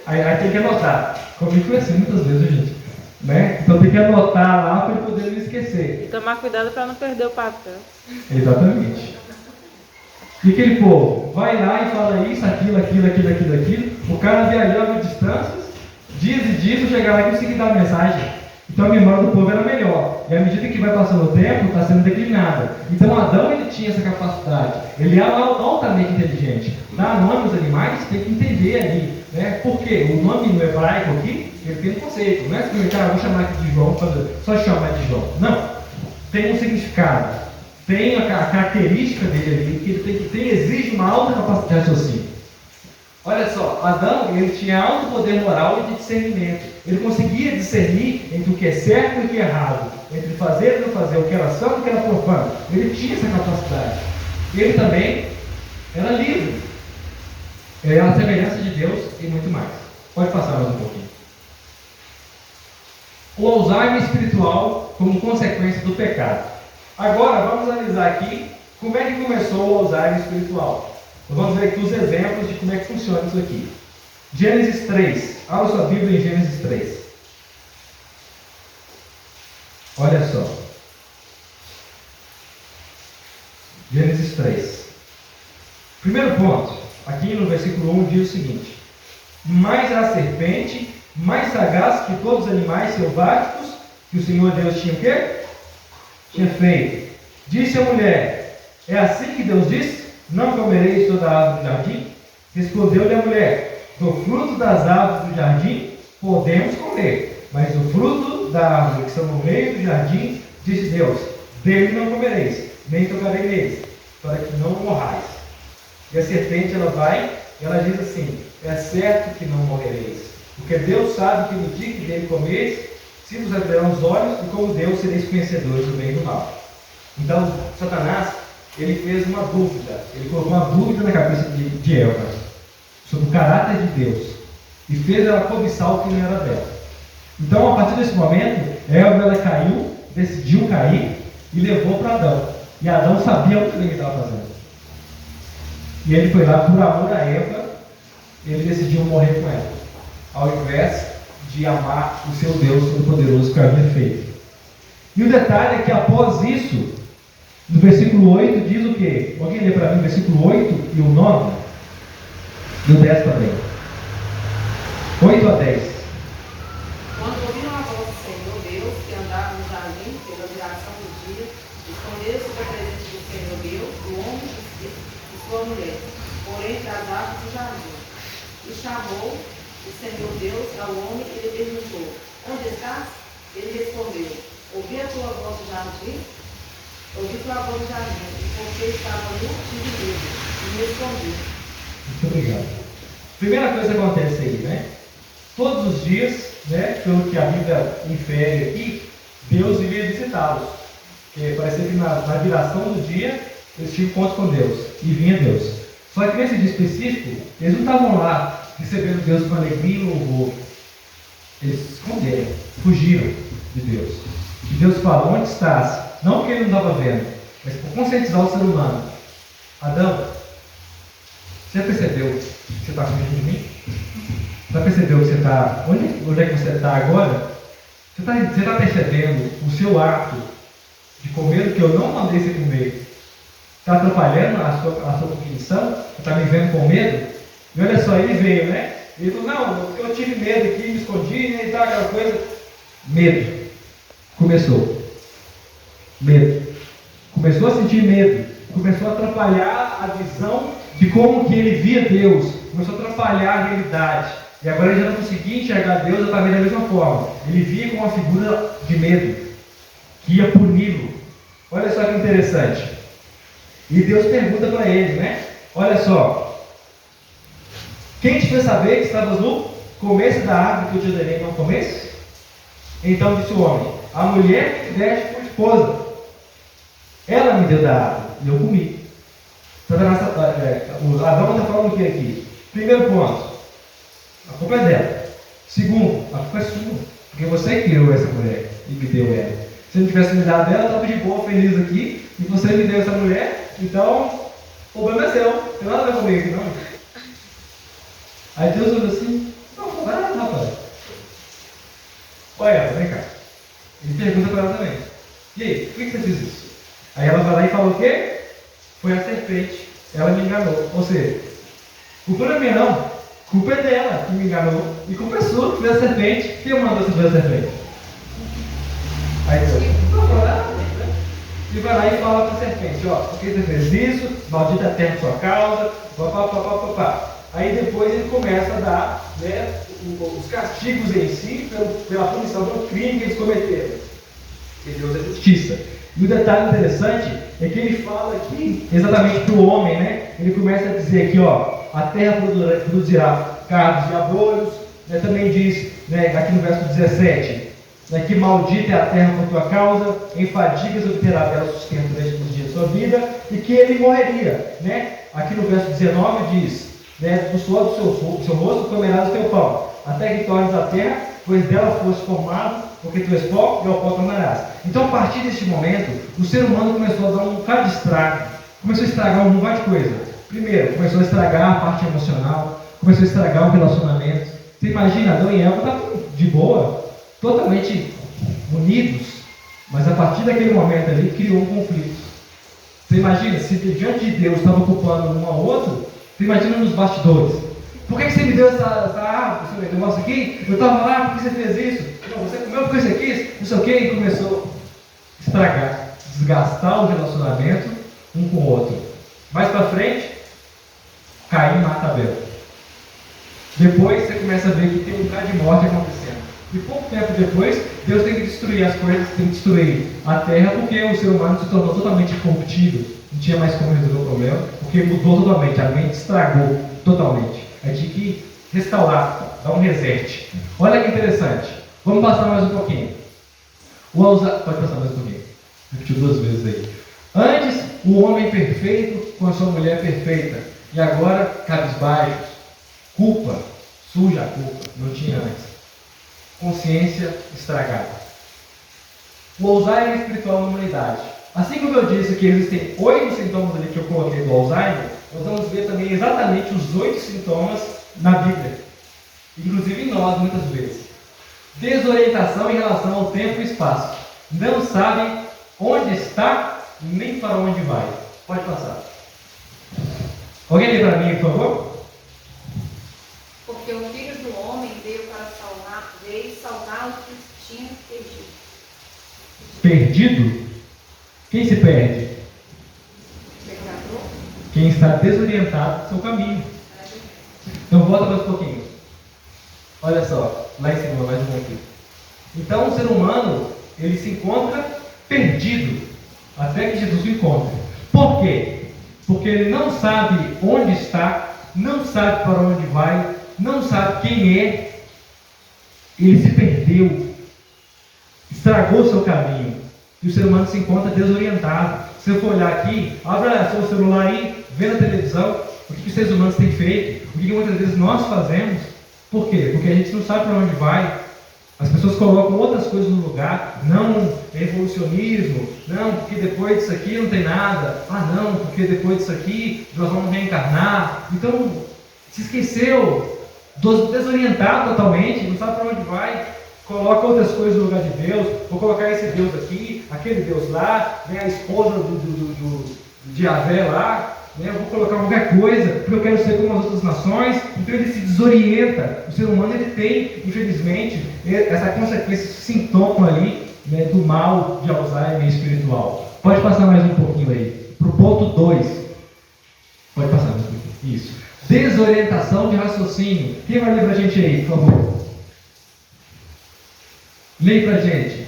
Aí tem que anotar. Comigo foi assim muitas vezes, gente. Né? Então tem que anotar lá para ele poder não esquecer. E tomar cuidado para não perder o papel. Exatamente. E aquele povo vai lá e fala isso, aquilo. O cara viajava distâncias, dias e dias, chegar lá e conseguir dar a mensagem. Então a memória do povo era melhor. E à medida que vai passando o tempo, está sendo declinada. Então Adão ele tinha essa capacidade. Ele era altamente inteligente. Dar nome aos animais tem que entender ali. Né? Por quê? O nome no hebraico aqui, ele tem um conceito. Não é assim, cara, vou chamar aqui de João, só chamar de João. Não. Tem um significado. Tem a característica dele ali, que ele exige uma alta capacidade de raciocínio. Olha só, Adão ele tinha alto poder moral e de discernimento. Ele conseguia discernir entre o que é certo e o que é errado, entre fazer e não fazer, o que era santo e o que era profano. Ele tinha essa capacidade. Ele também era livre. Ele era a semelhança de Deus e muito mais. Pode passar mais um pouquinho. O Alzheimer espiritual como consequência do pecado. Agora vamos analisar aqui como é que começou o Alzheimer espiritual. Vamos ver aqui os exemplos de como é que funciona isso aqui. Gênesis 3. Abra sua Bíblia em Gênesis 3. Olha só. Gênesis 3. Primeiro ponto. Aqui no versículo 1 diz o seguinte. Mais a serpente, mais sagaz que todos os animais selváticos que o Senhor Deus tinha o quê? Tinha feito. Disse a mulher, é assim que Deus disse? Não comereis toda a árvore do jardim? Respondeu-lhe a mulher, do fruto das árvores do jardim podemos comer, mas do fruto da árvore que está no meio do jardim, disse Deus, dele não comereis, nem tocarei neles, para que não morrais. E a serpente ela diz assim, é certo que não morrereis, porque Deus sabe que no dia que dele comereis, se vos abrirão os olhos, e como Deus sereis conhecedores do bem e do mal. Então, Satanás, ele fez uma dúvida, ele colocou uma dúvida na cabeça de Eva, sobre o caráter de Deus, e fez ela cobiçar o que não era dela. Então, a partir desse momento, Eva caiu, decidiu cair, e levou para Adão. E Adão sabia o que ele estava fazendo. E ele foi lá, por amor a Eva, ele decidiu morrer com ela, ao invés de amar o seu Deus Todo-Poderoso que havia feito. E o detalhe é que após isso, no versículo 8 diz o quê? Alguém lê para mim o versículo 8 e o 9? E o 10 também. 8 a 10. Quando ouviram a voz do Senhor Deus, que andava no jardim pela viração do dia, esconderam-se da presença do Senhor Deus, do homem e sua mulher, por entre as árvores do jardim. E chamou o Senhor Deus ao homem e lhe perguntou, onde estás? Ele respondeu, ouvi a tua voz do jardim, ouvi tua voz do jardim, e porque estava nu, tive medo, e me escondi. Muito obrigado. Primeira coisa que acontece aí, né? Todos os dias, né, pelo que a Bíblia infere aqui, Deus iria visitá-los. Porque parecia que na viração do dia, eles tinham encontro com Deus, e vinha Deus. Só que nesse dia específico, eles não estavam lá recebendo Deus com alegria e louvor. Eles se esconderam, fugiram de Deus. E Deus falou, onde estás? Não porque ele não estava vendo, mas por conscientizar o ser humano. Adão, você já percebeu que você está fugindo de mim? Já percebeu que você está... Onde é que você está agora? Você está percebendo o seu ato de comer o que eu não mandei você comer? Está atrapalhando a sua cognição? Você está me vendo com medo? E olha só, ele veio, né? Ele falou, não, eu tive medo aqui, me escondi, né, e tal, aquela coisa. Medo. Começou. Medo. Começou a sentir medo. Começou a atrapalhar a visão de como que ele via Deus. Começou a atrapalhar a realidade. E agora ele já não conseguia enxergar Deus também da mesma forma. Ele via como uma figura de medo, que ia puni-lo. Olha só que interessante. E Deus pergunta para ele, né? Olha só. Quem te fez saber que estavas no começo da árvore que eu te ordenei não comesse? Então disse o homem, a mulher que te deste por esposa, ela me deu da árvore e eu comi. O Adão está falando o que aqui? Primeiro ponto, a culpa é dela. Segundo, a culpa é sua, porque você criou essa mulher e me deu ela. Se eu não tivesse me dado ela, eu estava de boa, feliz aqui, e você me deu essa mulher, então o problema é seu, não tem nada a ver comigo aqui, não. Aí Deus olhou assim, não, não vai nada, rapaz. Olha ela, vem cá. Ele pergunta para ela também. E aí, por que você fez isso? Aí ela vai lá e fala o quê? Foi a serpente. Ela me enganou. Ou seja, culpa não é minha não. Culpa é dela que me enganou. E culpa é sua que fez a serpente. Quem mandou você fazer a serpente? Aí Deus, não vai lá. E vai lá e fala para a serpente, ó, por que você fez isso? Maldita a terra por sua causa, papapá. Aí depois ele começa a dar, né, os castigos em si pela punição pelo crime que eles cometeram. Porque Deus é justiça. E o detalhe interessante é que ele fala aqui exatamente para o homem, né? Ele começa a dizer aqui, ó, a terra produzirá cardos e abrolhos, né? Também diz, né, aqui no verso 17, né, que maldita é a terra por tua causa, em fadigas obterá dela sustento durante os dias de sua vida, e que ele morreria, né? Aqui no verso 19 diz, né, do suor do seu rosto comerás o teu pão, até que tornes a terra, pois dela foste formado, porque tu és pó e ao pó tornarás. Então, a partir deste momento, o ser humano começou a dar um bocado de estrago, começou a estragar um bocado de coisa. Primeiro, começou a estragar a parte emocional, começou a estragar o relacionamento. Você imagina, Adão e Eva estavam de boa, totalmente unidos, mas a partir daquele momento ali criou um conflito. Você imagina, se diante de Deus estava culpando um ao outro, você imagina nos bastidores. Por que você me deu essa árvore, esse negócio aqui? Eu estava lá, por que você fez isso? Não, você comeu porque você quis, não sei o quê, e começou a estragar, desgastar o relacionamento um com o outro. Mais para frente, Caim mata Abel. Depois você começa a ver que tem um bocado de morte acontecendo. E pouco tempo depois, Deus tem que destruir as coisas, tem que destruir a terra, porque o ser humano se tornou totalmente corruptível, não tinha mais como resolver o problema, porque mudou totalmente, a mente estragou totalmente. Aí tinha que restaurar, dar um reset. Olha que interessante. Vamos passar mais um pouquinho. Pode passar mais um pouquinho. Repetiu 2 vezes aí. Antes, o homem perfeito com a sua mulher perfeita. E agora, cabisbaixos. Culpa, suja a culpa. Não tinha antes. Consciência estragada. O Alzheimer espiritual na humanidade. Assim como eu disse que existem 8 sintomas ali que eu coloquei do Alzheimer, nós vamos ver também exatamente os 8 sintomas na Bíblia. Inclusive em nós, muitas vezes. Desorientação em relação ao tempo e espaço. Não sabem onde está nem para onde vai. Pode passar. Alguém lê para mim, por favor? Porque o Filho do Homem veio salvar os que tinham perdido. Perdido? Quem se perde? Pecador? Quem está desorientado do seu caminho. Então volta mais um pouquinho. Olha só, lá em cima, mais um pouquinho. Então o ser humano, ele se encontra perdido, até que Jesus o encontre. Por quê? Porque ele não sabe onde está, não sabe para onde vai, não sabe quem é. Ele se perdeu, estragou o seu caminho. E o ser humano se encontra desorientado. Se eu for olhar aqui, abra seu celular aí, vê na televisão o que os seres humanos têm feito, o que muitas vezes nós fazemos. Por quê? Porque a gente não sabe para onde vai. As pessoas colocam outras coisas no lugar. Não, é evolucionismo. Não, porque depois disso aqui não tem nada. Ah, não, porque depois disso aqui nós vamos reencarnar. Então, se esqueceu, desorientado totalmente, não sabe para onde vai. Coloca outras coisas no lugar de Deus. Vou colocar esse Deus aqui, aquele Deus lá, né, a esposa de Yahvé lá. Eu vou colocar qualquer coisa, porque eu quero ser como as outras nações. Então ele se desorienta. O ser humano ele tem, infelizmente, essa consequência, esse sintoma ali, né, do mal de Alzheimer espiritual. Pode passar mais um pouquinho aí, para o ponto 2. Pode passar mais um pouquinho. Isso. Desorientação de raciocínio. Quem vai ler para a gente aí, por favor? Leia para a gente.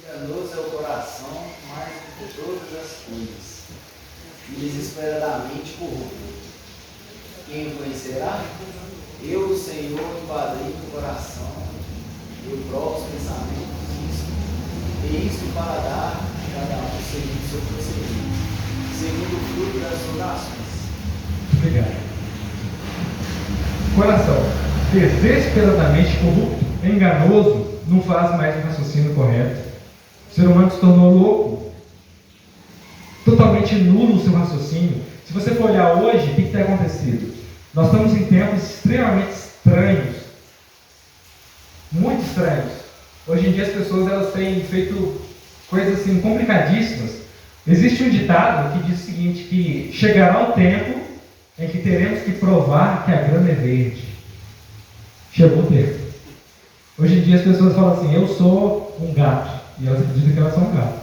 Enganoso é o coração mais do que todas as coisas, e desesperadamente corrupto. Quem o conhecerá? Eu, o Senhor, invadei o coração, eu provo os pensamentos, e isto para dar a cada um segundo o seu procedimento, segundo o fruto das suas ações. Obrigado. Coração desesperadamente corrupto, enganoso, não faz mais um raciocínio correto. O ser humano se tornou louco, totalmente nulo o seu raciocínio. Se você for olhar hoje, o que tem acontecido? Nós estamos em tempos extremamente estranhos, muito estranhos. Hoje em dia as pessoas elas têm feito coisas assim complicadíssimas. Existe um ditado que diz o seguinte, que chegará o tempo em que teremos que provar que a grama é verde. Chegou o tempo. Hoje em dia as pessoas falam assim, eu sou um gato, e elas acreditam que elas são um gato.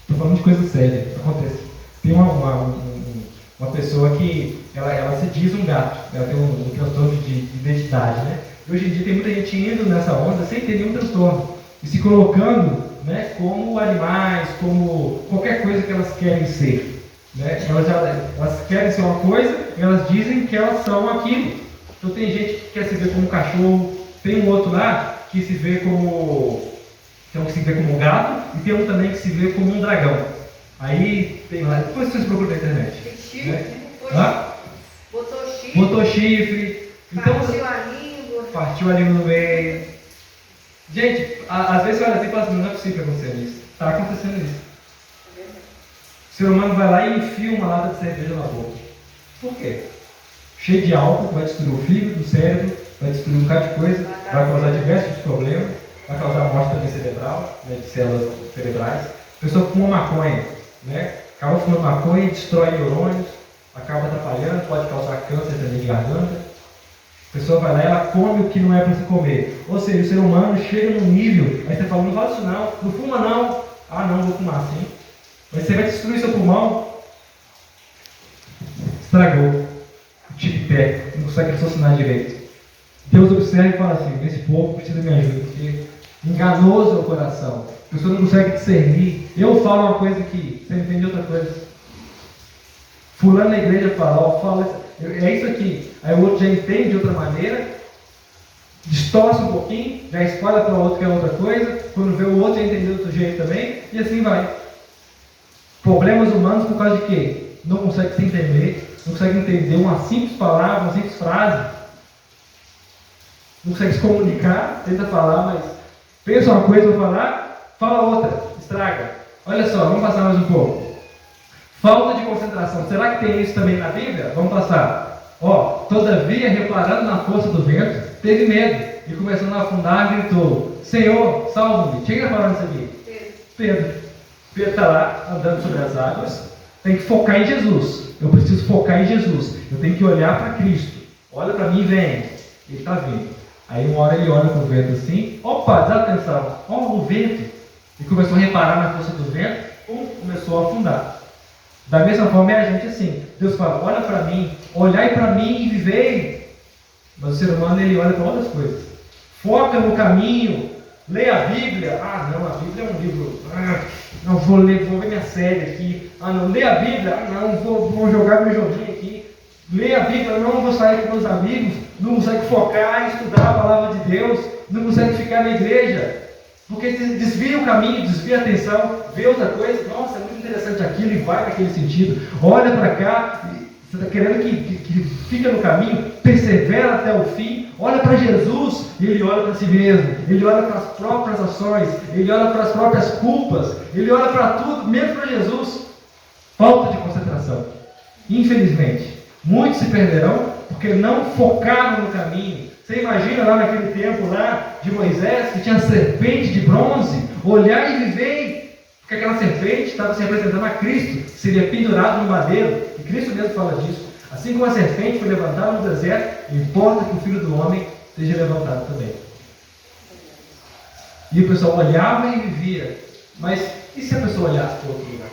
Estou falando de coisa séria, acontece. Tem uma pessoa que ela se diz um gato, ela tem um transtorno de identidade, né? E hoje em dia tem muita gente indo nessa onda sem ter nenhum transtorno e se colocando, né, como animais, como qualquer coisa que elas querem ser, né? Elas querem ser uma coisa e elas dizem que elas são aquilo. Então tem gente que quer se ver como um cachorro, tem um outro lá que se vê como um gato e tem um também que se vê como um dragão. Aí tem lá, depois vocês procuram na internet. Tem chifre, Né? Botou Botou chifre, então partiu a língua. partiu a língua no meio. Gente, às vezes você olha assim e fala assim, não é possível acontecer isso. Está acontecendo isso. O ser humano vai lá e enfia uma lata de cerveja na boca. Por quê? Cheio de álcool, vai destruir o fígado, o cérebro, vai destruir um bocado de coisa, vai causar diversos tipos de problemas, vai causar morte também cerebral, né, de células cerebrais. A pessoa fuma maconha, né? Acaba fumando maconha, destrói neurônios, acaba atrapalhando, pode causar câncer também de garganta. A pessoa vai lá e ela come o que não é para se comer. Ou seja, o ser humano chega num nível, aí você fala, não fala isso não fuma não. Ah não, vou fumar sim. Mas você vai destruir seu pulmão. Estragou. O tic-tac, não consegue raciocinar direito. Deus observa e fala assim, esse povo precisa de minha ajuda, porque enganoso é o coração. A pessoa não consegue discernir. Eu falo uma coisa que você entende outra coisa. Fulano na igreja fala, ó, fala é isso aqui. Aí o outro já entende de outra maneira, distorce um pouquinho, já espalha para o outro que é outra coisa, quando vê o outro já entendeu de outro jeito também, e assim vai. Problemas humanos por causa de quê? Não consegue se entender, não consegue entender uma simples palavra, uma simples frase, não consegue se comunicar, tenta falar, mas pensa uma coisa para falar, fala outra, estraga. Olha só, vamos passar mais um pouco. Falta de concentração. Será que tem isso também na Bíblia? Vamos passar. Ó, todavia, reparando na força do vento, teve medo e começando a afundar, gritou: Senhor, salva-me. Quem está falando isso aqui? Pedro. Pedro está lá andando sobre as águas. Tem que focar em Jesus. Eu preciso focar em Jesus. Eu tenho que olhar para Cristo. Olha para mim e vem. Ele está vindo. Aí uma hora ele olha para o vento assim. Opa, dá atenção. Ó, o vento. E começou a reparar na força do vento. Começou a afundar. Da mesma forma é a gente assim. Deus fala, olha para mim, olhai para mim e vivei. Mas o ser humano ele olha para outras coisas. Foca no caminho, leia a Bíblia. Ah não, a Bíblia é um livro. Não, vou ver minha série aqui. Ah não, leia a Bíblia. Ah não, vou jogar meu joguinho aqui. Leia a Bíblia, não vou sair com meus amigos. Não consegue focar, estudar a palavra de Deus. Não consegue ficar na igreja. Porque desvia o caminho, desvia a atenção, vê outra coisa, nossa, é muito interessante aquilo e vai naquele sentido, olha para cá, você está querendo que fica no caminho, persevera até o fim, olha para Jesus e ele olha para si mesmo, ele olha para as próprias ações, ele olha para as próprias culpas, ele olha para tudo, menos para Jesus. Falta de concentração. Infelizmente, muitos se perderão porque não focaram no caminho. Você imagina lá naquele tempo lá de Moisés, que tinha serpente de bronze, olhar e viver, porque aquela serpente estava se representando a Cristo, que seria pendurado no madeiro, e Cristo mesmo fala disso. Assim como a serpente foi levantada no deserto, importa que o Filho do Homem seja levantado também. E o pessoal olhava e vivia, mas e se a pessoa olhasse para outro lugar?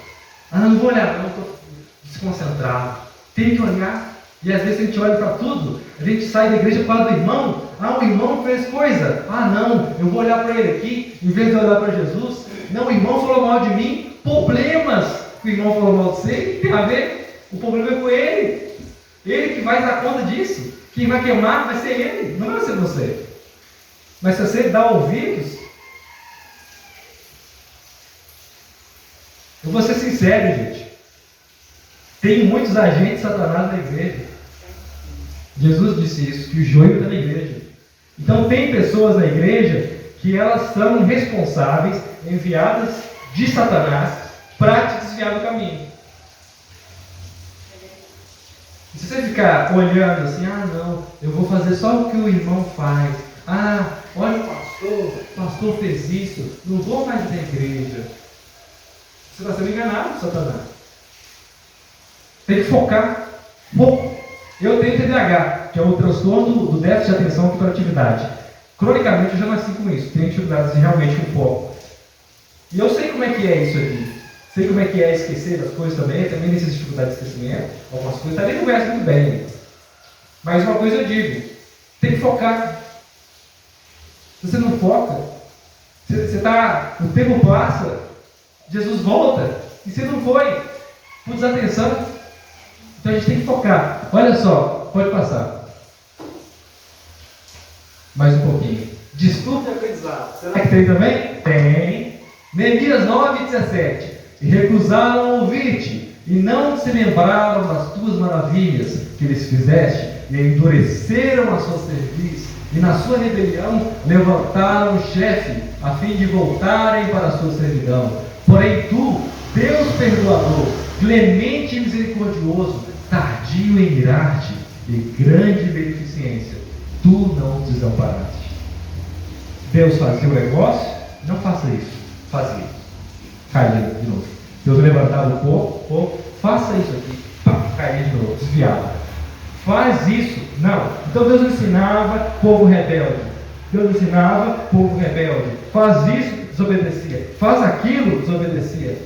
Ah, não vou olhar, não, estou desconcentrado. Tem que olhar. E às vezes a gente olha para tudo, a gente sai da igreja por causa do irmão. Ah, o irmão fez coisa. Ah, não, eu vou olhar para ele aqui, em vez de olhar para Jesus. Não, o irmão falou mal de mim. Problemas que o irmão falou mal de você, tem a ver. O problema é com ele. Ele que vai dar conta disso. Quem vai queimar vai ser ele, não vai ser você. Mas se você dá ouvidos, eu vou ser sincero, gente. Tem muitos agentes de Satanás na igreja. Jesus disse isso, que o joio está na igreja. Então tem pessoas na igreja que elas são responsáveis, enviadas de Satanás para te desviar do caminho. E se você ficar olhando assim, não, eu vou fazer só o que o irmão faz. Olha o pastor fez isso, não vou mais na igreja. Você está sendo enganado, Satanás. Tem que focar. Foco. Eu tenho TDAH, que é o transtorno do déficit de atenção e hiperatividade. Cronicamente eu já nasci com isso, tenho dificuldades realmente com foco. E eu sei como é que é isso aqui. Sei como é que é esquecer das coisas também, também nessas dificuldades de esquecimento, algumas coisas, também converso muito bem. Mas uma coisa eu digo, tem que focar. Se você não foca, o tempo passa, Jesus volta, e você não foi, por desatenção. Então a gente tem que focar. Olha só, pode passar. Mais um pouquinho. Desculpe o aprendizado. Será que tem também? Tem. Neemias 9:17. E recusaram ouvir-te, e não se lembraram das tuas maravilhas que lhes fizeste, e endureceram a sua cerviz, e na sua rebelião levantaram o chefe, a fim de voltarem para a sua servidão. Porém tu, Deus perdoador, clemente e misericordioso, tardio em irar-te, e grande beneficência, tu não os desamparaste. Deus fazia o negócio, não faça isso. Fazia. Caía de novo. Deus levantava o povo, faça isso aqui. Caía de novo, desviava. Faz isso. Não. Então Deus ensinava, povo rebelde. Deus ensinava, povo rebelde. Faz isso, desobedecia. Faz aquilo, desobedecia.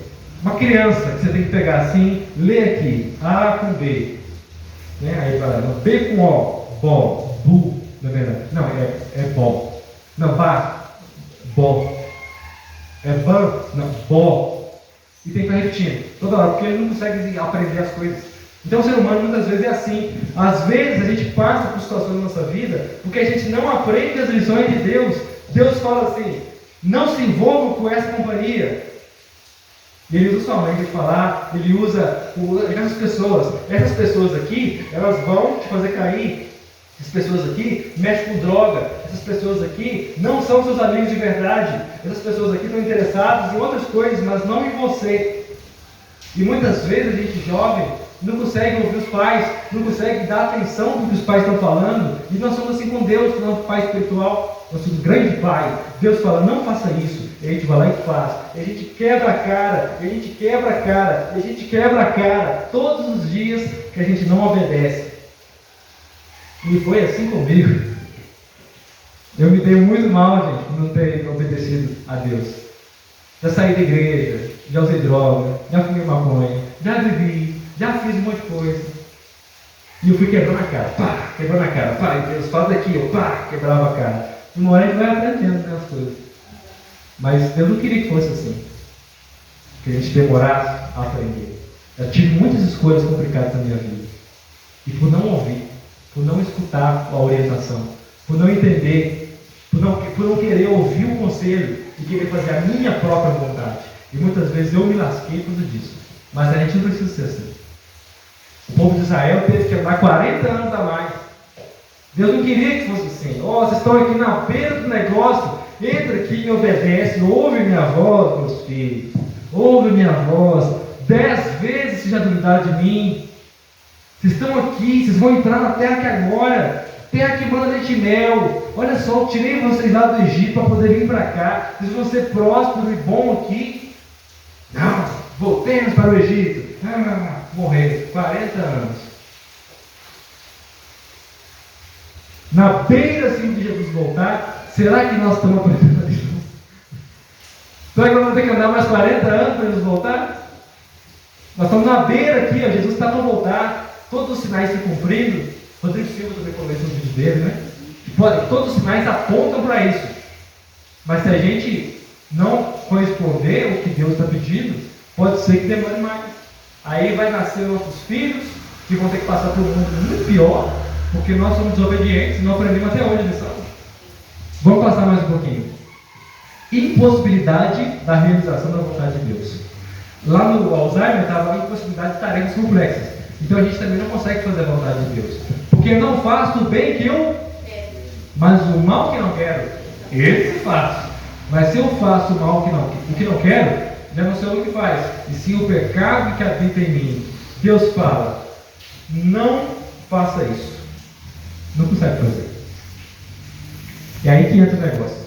Uma criança que você tem que pegar assim, lê aqui, A com B. Né? Aí vai lá, B com O, Bó, Bu, não é verdade? Não, é Bó. Não, Bá, Bó. É Bã, não, Bó. E tem que estar repetindo toda hora, porque ele não consegue aprender as coisas. Então o ser humano muitas vezes é assim. Às vezes a gente passa por situações na nossa vida porque a gente não aprende as lições de Deus. Deus fala assim, não se envolva com essa companhia. E ele usa sua mãe para falar, ele usa essas pessoas. Essas pessoas aqui, elas vão te fazer cair. Essas pessoas aqui mexem com droga. Essas pessoas aqui não são seus amigos de verdade. Essas pessoas aqui estão interessadas em outras coisas, mas não em você. E muitas vezes a gente jovem não consegue ouvir os pais, não consegue dar atenção para o que os pais estão falando. E nós somos assim com Deus, que é nosso Pai espiritual, nosso grande Pai. Deus fala, não faça isso. E a gente vai lá e faz. E a gente quebra a cara, e a gente quebra a cara, e a gente quebra a cara todos os dias que a gente não obedece. E foi assim comigo. Eu me dei muito mal, gente, por não ter obedecido a Deus. Já saí da igreja, já usei droga, já fumei maconha, já bebi, já fiz um monte de coisa. E eu fui quebrando a cara, pá, quebrando a cara, pá, e Deus fala daqui, eu pá, quebrava a cara. E uma hora a gente vai aprendendo, né, as coisas. Mas Deus não queria que fosse assim. Que a gente demorasse a aprender. Eu tive muitas escolhas complicadas na minha vida. E por não ouvir, por não escutar a orientação, por não entender, por não querer ouvir o conselho e querer fazer a minha própria vontade. E muitas vezes eu me lasquei por causa disso. Mas a gente não precisa ser assim. O povo de Israel teve que andar 40 anos a mais. Deus não queria que fosse assim. Vocês estão aqui na beira do negócio, entra aqui e me obedece, ouve minha voz, meus filhos. Ouve minha voz. 10 vezes vocês já duvidaram de mim. Vocês estão aqui, vocês vão entrar na terra que agora, terra que manda leite e mel. Olha só, eu tirei vocês lá do Egito para poder vir para cá. Vocês vão ser prósperos e bons aqui. Não, voltemos para o Egito. Morrer, 40 anos. Na beira assim de Jesus voltar, será que nós estamos aprendendo a lição? Será que nós vamos ter que andar mais 40 anos para Jesus voltar? Nós estamos na beira aqui, ó, Jesus está para voltar. Todos os sinais se cumprindo. Rodrigo Silva também comentou no vídeo dele, né? Todos os sinais apontam para isso. Mas se a gente não corresponder ao que Deus está pedindo, pode ser que demore mais. Aí vai nascer nossos filhos, que vão ter que passar por um mundo muito pior, porque nós somos desobedientes e não aprendemos até hoje a lição. Vamos passar mais um pouquinho. Impossibilidade da realização da vontade de Deus. Lá no Alzheimer estava a impossibilidade de tarefas complexas. Então a gente também não consegue fazer a vontade de Deus. Porque eu não faço o bem que eu quero, mas o mal que não quero, esse faço. Mas se eu faço o mal o que não quero, não sou eu que faz, e sim o pecado que habita em mim. Deus fala, não faça isso. Não consegue fazer. E aí que entra o negócio.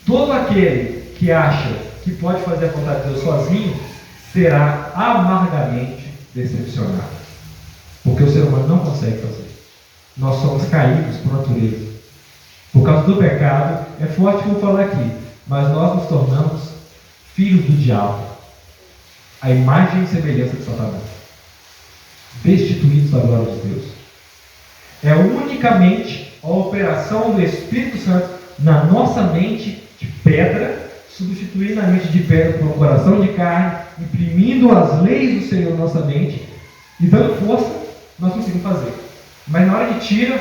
Todo aquele que acha que pode fazer a vontade de Deus sozinho, será amargamente decepcionado. Porque o ser humano não consegue fazer. Nós somos caídos por natureza. Por causa do pecado, é forte que eu vou falar aqui, mas nós nos tornamos filhos do diabo, a imagem e semelhança de Satanás, destituídos da glória de Deus. É unicamente a operação do Espírito Santo na nossa mente de pedra, substituindo a mente de pedra por um coração de carne, imprimindo as leis do Senhor na nossa mente e dando força, nós conseguimos fazer. Mas na hora que tira,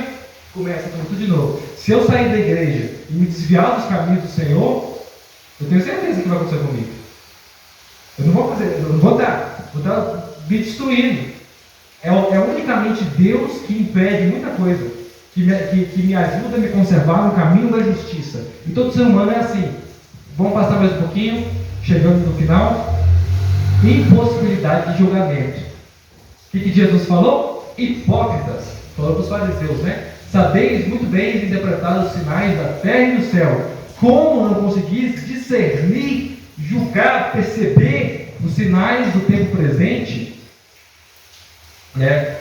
começa tudo de novo. Se eu sair da igreja e me desviar dos caminhos do Senhor, eu tenho certeza que vai acontecer comigo. Eu não vou fazer, eu não vou estar me destruindo. É unicamente Deus que impede muita coisa, que me ajuda a me conservar no caminho da justiça. E todo ser humano é assim. Vamos passar mais um pouquinho, chegando no final. Impossibilidade de julgamento. O que Jesus falou? Hipócritas. Falou para os fariseus, né? Sabeis muito bem interpretar os sinais da terra e do céu. Como não conseguis discernir, julgar, perceber os sinais do tempo presente?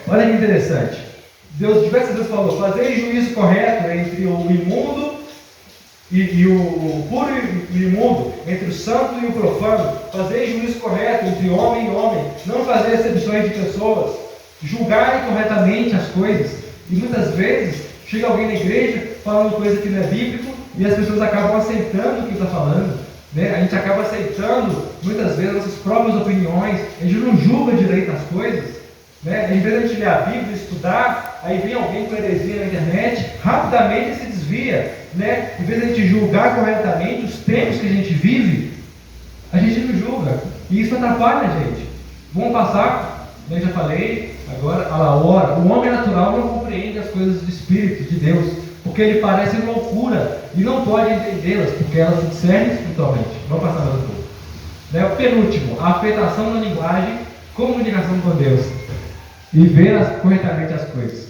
Olha que interessante. Deus diversas vezes falou: fazei juízo correto entre o imundo e o puro e o imundo, entre o santo e o profano. Fazei juízo correto entre homem e homem. Não fazer exceções de pessoas. Julgai corretamente as coisas. E muitas vezes chega alguém na igreja falando coisa que não é bíblico e as pessoas acabam aceitando o que está falando. Né? A gente acaba aceitando muitas vezes nossas próprias opiniões. A gente não julga direito as coisas. Né? Em vez de a gente ler a Bíblia, estudar, aí vem alguém com heresia na internet, rapidamente se desvia. Né? Em vez de a gente julgar corretamente os tempos que a gente vive, a gente não julga. E isso atrapalha a gente. Vamos passar, eu já falei, agora, a hora. O homem natural não compreende as coisas do Espírito de Deus, porque ele parece loucura e não pode entendê-las, porque elas se discernem espiritualmente. Vamos passar mais um pouco. Né? O penúltimo, a afetação da linguagem, comunicação com Deus. E ver corretamente as coisas.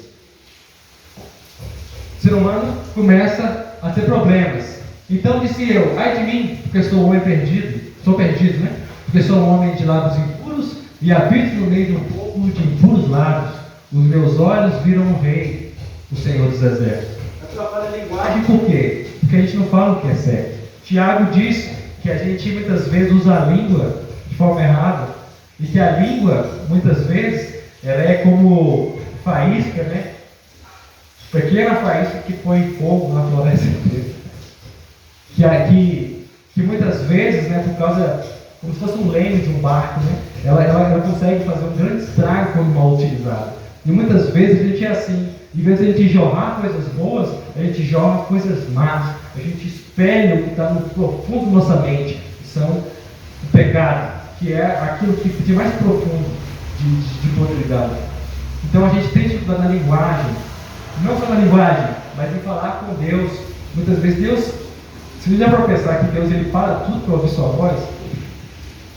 O ser humano começa a ter problemas. Então disse eu: ai de mim, porque sou um homem perdido. Sou perdido, né? Porque sou um homem de lábios impuros e habito no meio de um povo de impuros lábios. Os meus olhos viram o Rei, o Senhor dos Exércitos. Atrapalha a linguagem por quê? Porque a gente não fala o que é certo. Tiago diz que a gente muitas vezes usa a língua de forma errada. E que a língua, muitas vezes, ela é como faísca, né? Pequena faísca que põe fogo na floresta inteira. Que muitas vezes, né, por causa, como se fosse um leme de um barco, né? Ela consegue fazer um grande estrago quando mal utilizada. E muitas vezes a gente é assim. Em vez de a gente jorrar coisas boas, a gente jorra coisas más. A gente espelha o que está no profundo da nossa mente, que são o pecado, que é aquilo que de mais profundo de podridade. Então a gente tem que estudar na linguagem, não só na linguagem, mas em falar com Deus. Muitas vezes Deus, se você já para pensar que Deus ele para tudo para ouvir sua voz,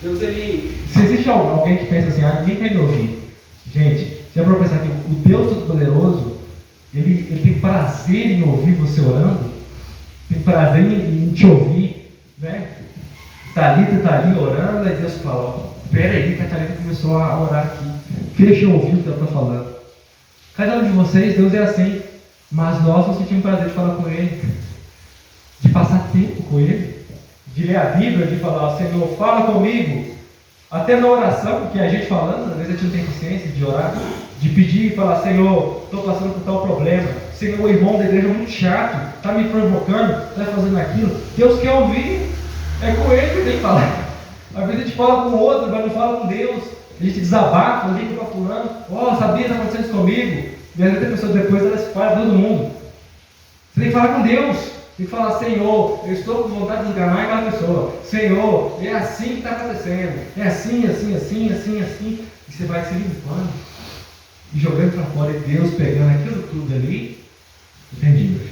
Deus se existe alguém que pensa assim, ninguém quer me ouvir. Gente, já para pensar que o Deus Todo-Poderoso, ele tem prazer em ouvir você orando, tem prazer em te ouvir, né? Thalita está ali orando, aí Deus fala: espera aí que a Thalita começou a orar aqui, deixa eu ouvir o que ela está falando. Cada um de vocês, Deus é assim, mas nós não sentimos prazer de falar com Ele, de passar tempo com Ele, de ler a Bíblia, de falar: Senhor, fala comigo. Até na oração, que a gente falando, às vezes a gente não tem paciência de orar, de pedir e falar: Senhor, estou passando por tal problema, Senhor, o irmão da igreja é muito chato, está me provocando, está fazendo aquilo. Deus quer ouvir, é com Ele que tem que falar. Às vezes a gente fala com o outro, mas não fala com Deus. A gente desabafa, liga para fulano: sabia que está acontecendo isso comigo? E às vezes a pessoa depois ela espalha todo mundo. Você tem que falar com Deus. Tem que falar: Senhor, eu estou com vontade de enganar aquela pessoa. Senhor, é assim que está acontecendo. É assim, assim, assim, assim, assim. E você vai se limpando e jogando para fora. E Deus pegando aquilo tudo ali. Entendi, meu filho.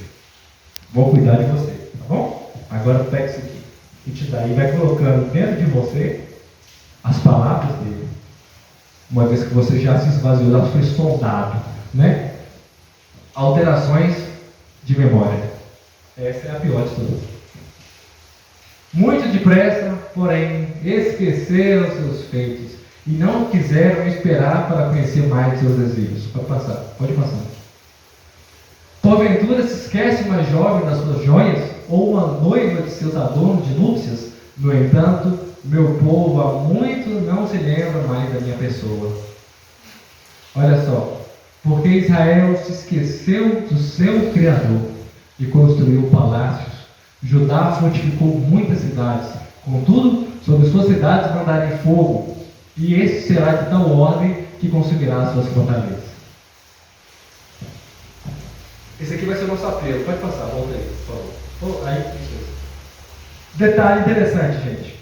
Vou cuidar de você, tá bom? Agora pega isso aqui e te dá. E vai colocando dentro de você as palavras dele, uma vez que você já se esvaziou, já foi soldado, né? Alterações de memória. Essa é a pior de todas. Muito depressa, porém, esqueceram seus feitos e não quiseram esperar para conhecer mais seus desígnios. Pode passar. Porventura se esquece uma jovem das suas joias, ou uma noiva de seus adornos de núpcias? No entanto, meu povo há muito não se lembra mais da minha pessoa. Olha só, porque Israel se esqueceu do seu Criador e construiu palácios. Judá fortificou muitas cidades, contudo, sobre suas cidades mandarei fogo, e esse será de tal ordem que consumirá as suas fortalezas. Esse aqui vai ser o nosso apelo. Pode passar, volta aí, por favor. Aí, detalhe interessante, gente.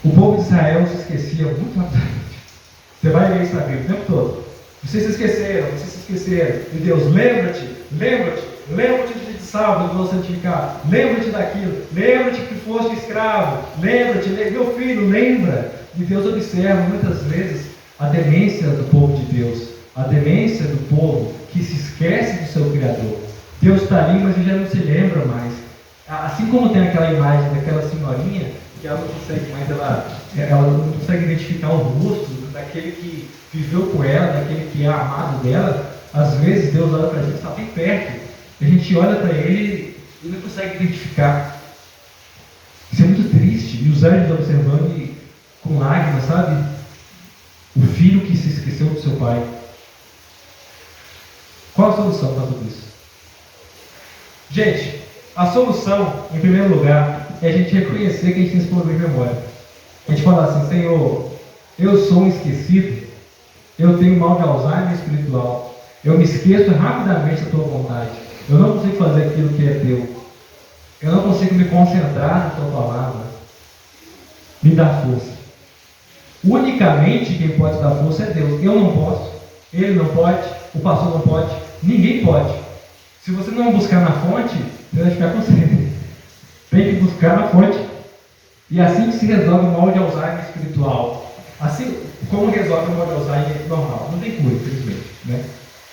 O povo de Israel se esquecia muito rapidamente. Você vai ler isso na Bíblia o tempo todo. Vocês se esqueceram. E Deus, lembra-te de salvo, de vou santificar. Lembra-te daquilo. Lembra-te que foste escravo. Lembra-te, meu filho, lembra. E Deus observa muitas vezes a demência do povo de Deus. A demência do povo que se esquece do seu Criador. Deus está ali, mas ele já não se lembra mais. Assim como tem aquela imagem daquela senhorinha, que ela não consegue mais, ela não consegue identificar o rosto daquele que viveu com ela, daquele que é amado dela. Às vezes Deus olha para a gente, está bem perto, e a gente olha para ele e não consegue identificar. Isso é muito triste, e os anjos observando e, com lágrimas, sabe? O filho que se esqueceu do seu pai. Qual a solução para tudo isso? Gente, a solução, em primeiro lugar, é a gente reconhecer que a gente tem esse problema de memória. A gente fala assim: Senhor, eu sou um esquecido, eu tenho mal de Alzheimer espiritual, eu me esqueço rapidamente da tua vontade, eu não consigo fazer aquilo que é teu, eu não consigo me concentrar na tua palavra. Me dá força. Unicamente quem pode dar força é Deus. Eu não posso, ele não pode, o pastor não pode, ninguém pode. Se você não buscar na fonte, você vai ficar com sede. Tem que buscar na fonte. E assim que se resolve o mal de Alzheimer espiritual. Assim como resolve o mal de Alzheimer normal. Não tem cura, infelizmente, né?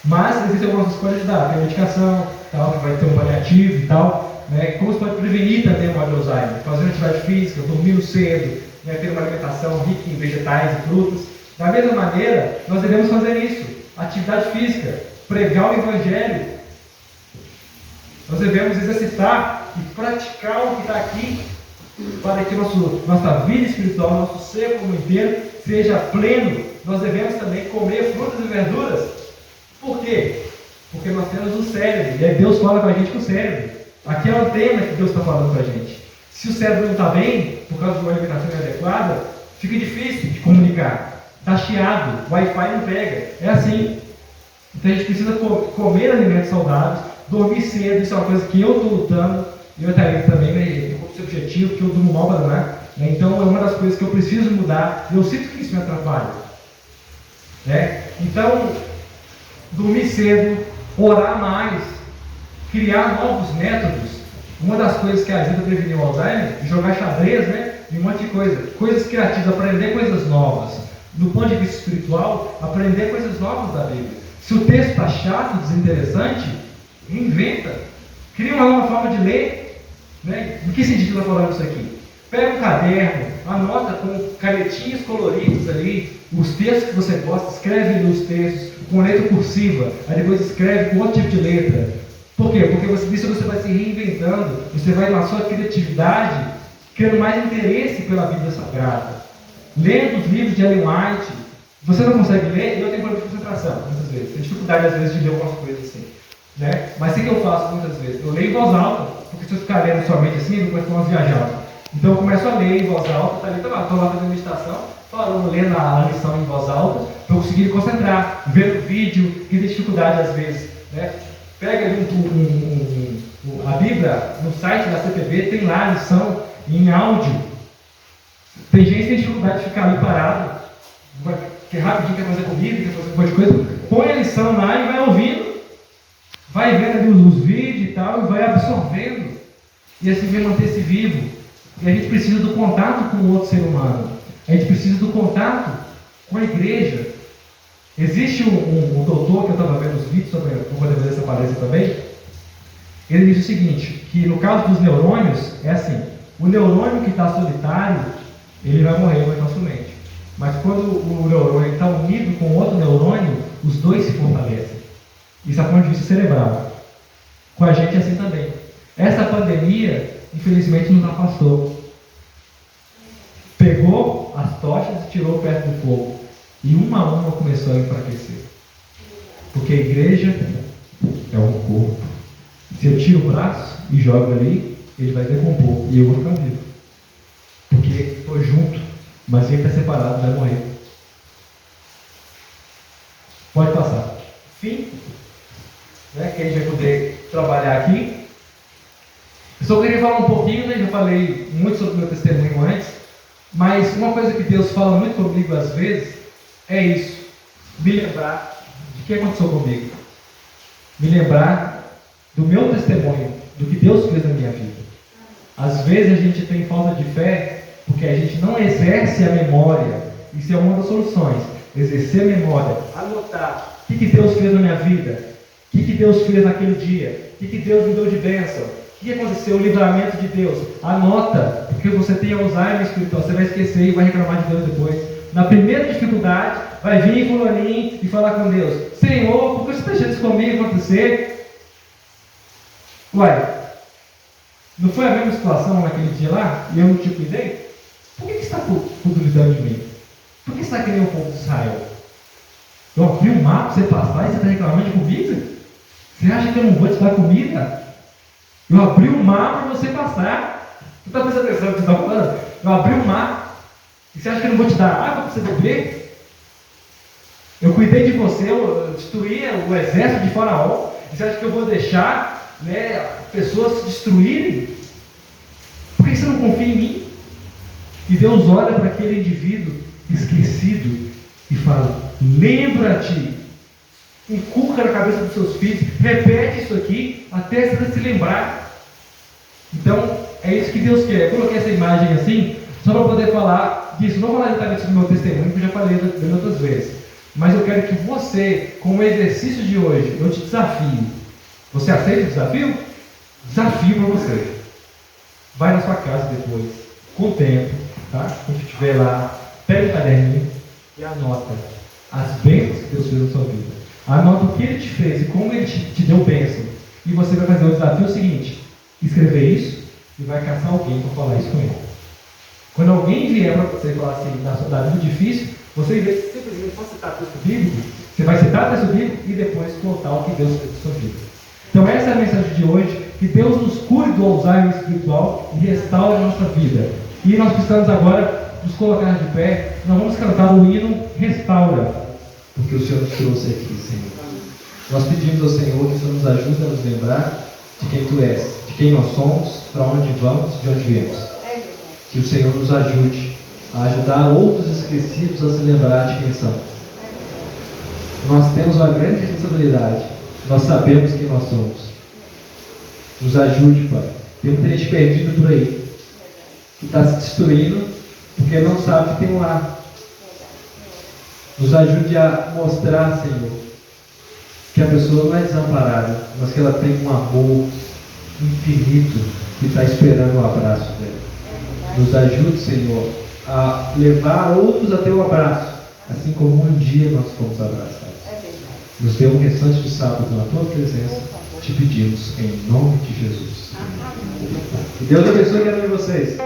Mas existem algumas escolhas de dar. Tem medicação, tal, que vai ter um paliativo e tal, né? Como você pode prevenir também o mal de Alzheimer? Fazendo atividade física, dormindo cedo, né? Ter uma alimentação rica em vegetais e frutas. Da mesma maneira, nós devemos fazer isso. Atividade física, pregar o Evangelho. Nós devemos exercitar e praticar o que está aqui, para que nossa vida espiritual, nosso ser como inteiro, seja pleno. Nós devemos também comer frutas e verduras. Por quê? Porque nós temos o cérebro, e aí Deus fala com a gente com o cérebro. Aqui é a antena que Deus está falando com a gente. Se o cérebro não está bem, por causa de uma alimentação inadequada, fica difícil de comunicar. Está chiado, o Wi-Fi não pega. É assim. Então a gente precisa comer alimentos saudáveis, dormir cedo. Isso é uma coisa que eu estou lutando, e eu também, né, com esse objetivo, que eu durmo mal para danar. Né? Então é uma das coisas que eu preciso mudar, e eu sinto que isso me atrapalha. Né? Então, dormir cedo, orar mais, criar novos métodos. Uma das coisas que ajuda a prevenir o Alzheimer, jogar xadrez, né? E um monte de coisa. Coisas criativas, aprender coisas novas. Do ponto de vista espiritual, aprender coisas novas da Bíblia. Se o texto está chato, desinteressante, inventa. Cria uma nova forma de ler. Né? Em que sentido eu estou falando isso aqui? Pega um caderno, anota com canetinhas coloridas ali os textos que você gosta, escreve os textos com letra cursiva, aí depois escreve com outro tipo de letra. Por quê? Porque você vai se reinventando, você vai na sua criatividade, criando mais interesse pela Bíblia Sagrada. Lendo os livros de Ellen White, você não consegue ler, e eu tenho problema de concentração, muitas vezes. Tenho dificuldade, às vezes, de ler algumas coisas assim. Né? Mas o que eu faço muitas vezes? Eu leio em voz alta, porque se eu ficar lendo somente assim, eu começo a umas viajadas. Então eu começo a ler em voz alta, estou lá fazendo meditação, falando, lendo a lição em voz alta, para eu conseguir me concentrar, vendo o vídeo, que tem dificuldade às vezes. Né? Pega ali a Bíblia, no site da CPB, tem lá a lição em áudio. Tem gente que tem dificuldade de ficar ali parado, que rapidinho quer fazer comida, quer fazer um monte de coisa, põe a lição lá e vai ouvindo, vai vendo ali os vídeos e tal, e vai absorvendo, e assim vai manter-se vivo. E a gente precisa do contato com o outro ser humano. A gente precisa do contato com a igreja. Existe um doutor que eu estava vendo os vídeos sobre, vou poder fazer essa palestra também. Ele diz o seguinte, que no caso dos neurônios, é assim, o neurônio que está solitário, ele vai morrer mais facilmente. Mas quando o neurônio está unido com outro neurônio, os dois se fortalecem. Isso é do ponto de vista cerebral. Com a gente é assim também. Essa pandemia, infelizmente, nos afastou. Pegou as tochas e tirou perto do fogo. E uma a uma começou a enfraquecer. Porque a igreja é um corpo. Se eu tiro o braço e jogo ali, ele vai decompor e eu vou ficar vivo. Porque estou junto, mas quem está separado vai morrer. Pode passar. Fim. Né, que a gente vai poder trabalhar aqui. Eu só queria falar um pouquinho, né, já falei muito sobre o meu testemunho antes, mas uma coisa que Deus fala muito comigo às vezes é isso, me lembrar de que aconteceu comigo, me lembrar do meu testemunho, do que Deus fez na minha vida. Às vezes a gente tem falta de fé porque a gente não exerce a memória. Isso é uma das soluções, exercer a memória, anotar o que Deus fez na minha vida. O que Deus fez naquele dia? O que Deus me deu de bênção? O que aconteceu? O livramento de Deus. Anota, porque você tem Alzheimer espiritual, você vai esquecer e vai reclamar de Deus depois. Na primeira dificuldade, vai vir fulaninho e falar com Deus: Senhor, por que você está deixando isso comigo acontecer? Uai, não foi a mesma situação naquele dia lá? E eu não te cuidei? Por que você está duvidando de mim? Por que você está querendo o povo de Israel? Eu abri um mapa para você passar e você está reclamando de comida? Você acha que eu não vou te dar comida? Eu abri um mapa para você passar. Você está prestando atenção no que você está falando? Eu abri um mapa. E você acha que eu não vou te dar água para você beber? Eu cuidei de você, eu destruí o exército de Faraó. E você acha que eu vou deixar, né, pessoas se destruírem? Por que você não confia em mim? E Deus olha para aquele indivíduo esquecido e fala: lembra-te, inculca na cabeça dos seus filhos, repete isso aqui até você se lembrar. Então, é isso que Deus quer. Eu coloquei essa imagem assim, só para poder falar disso. Não vou falar exatamente sobre o meu testemunho, porque eu já falei dele outras vezes. Mas eu quero que você, com o exercício de hoje, eu te desafio. Você aceita o desafio? Desafio para você. Vai na sua casa depois, com o tempo, tá? Quando estiver lá, pega o caderninho e anota as bênçãos que Deus fez na sua vida. Anota o que Ele te fez e como Ele te deu bênção. E você vai fazer o desafio seguinte: escrever isso e vai caçar alguém para falar isso com ele. Quando alguém vier para você falar assim, da vida difícil, você, em vez de simplesmente só citar texto bíblico, você vai citar texto bíblico e depois contar o que Deus fez na sua vida. Então essa é a mensagem de hoje: que Deus nos cure do Alzheimer espiritual e restaure a nossa vida. E nós precisamos agora nos colocar de pé. Nós vamos cantar o hino Restaura, porque o Senhor nos trouxe aqui, Senhor. Nós pedimos ao Senhor que o Senhor nos ajude a nos lembrar de quem Tu és, de quem nós somos, para onde vamos, de onde viemos. Que o Senhor nos ajude a ajudar outros esquecidos a se lembrar de quem são. Nós temos uma grande responsabilidade. Nós sabemos quem nós somos. Nos ajude, Pai. Tem muita gente perdida por aí, que está se destruindo porque não sabe que tem um lar. Nos ajude a mostrar, Senhor, que a pessoa não é desamparada, mas que ela tem um amor infinito que está esperando o abraço dela. Nos ajude, Senhor, a levar outros a ter um abraço, assim como um dia nós fomos abraçados. Nos dê um restante de sábado na Tua presença, te pedimos em nome de Jesus. Que Deus abençoe cada um de vocês.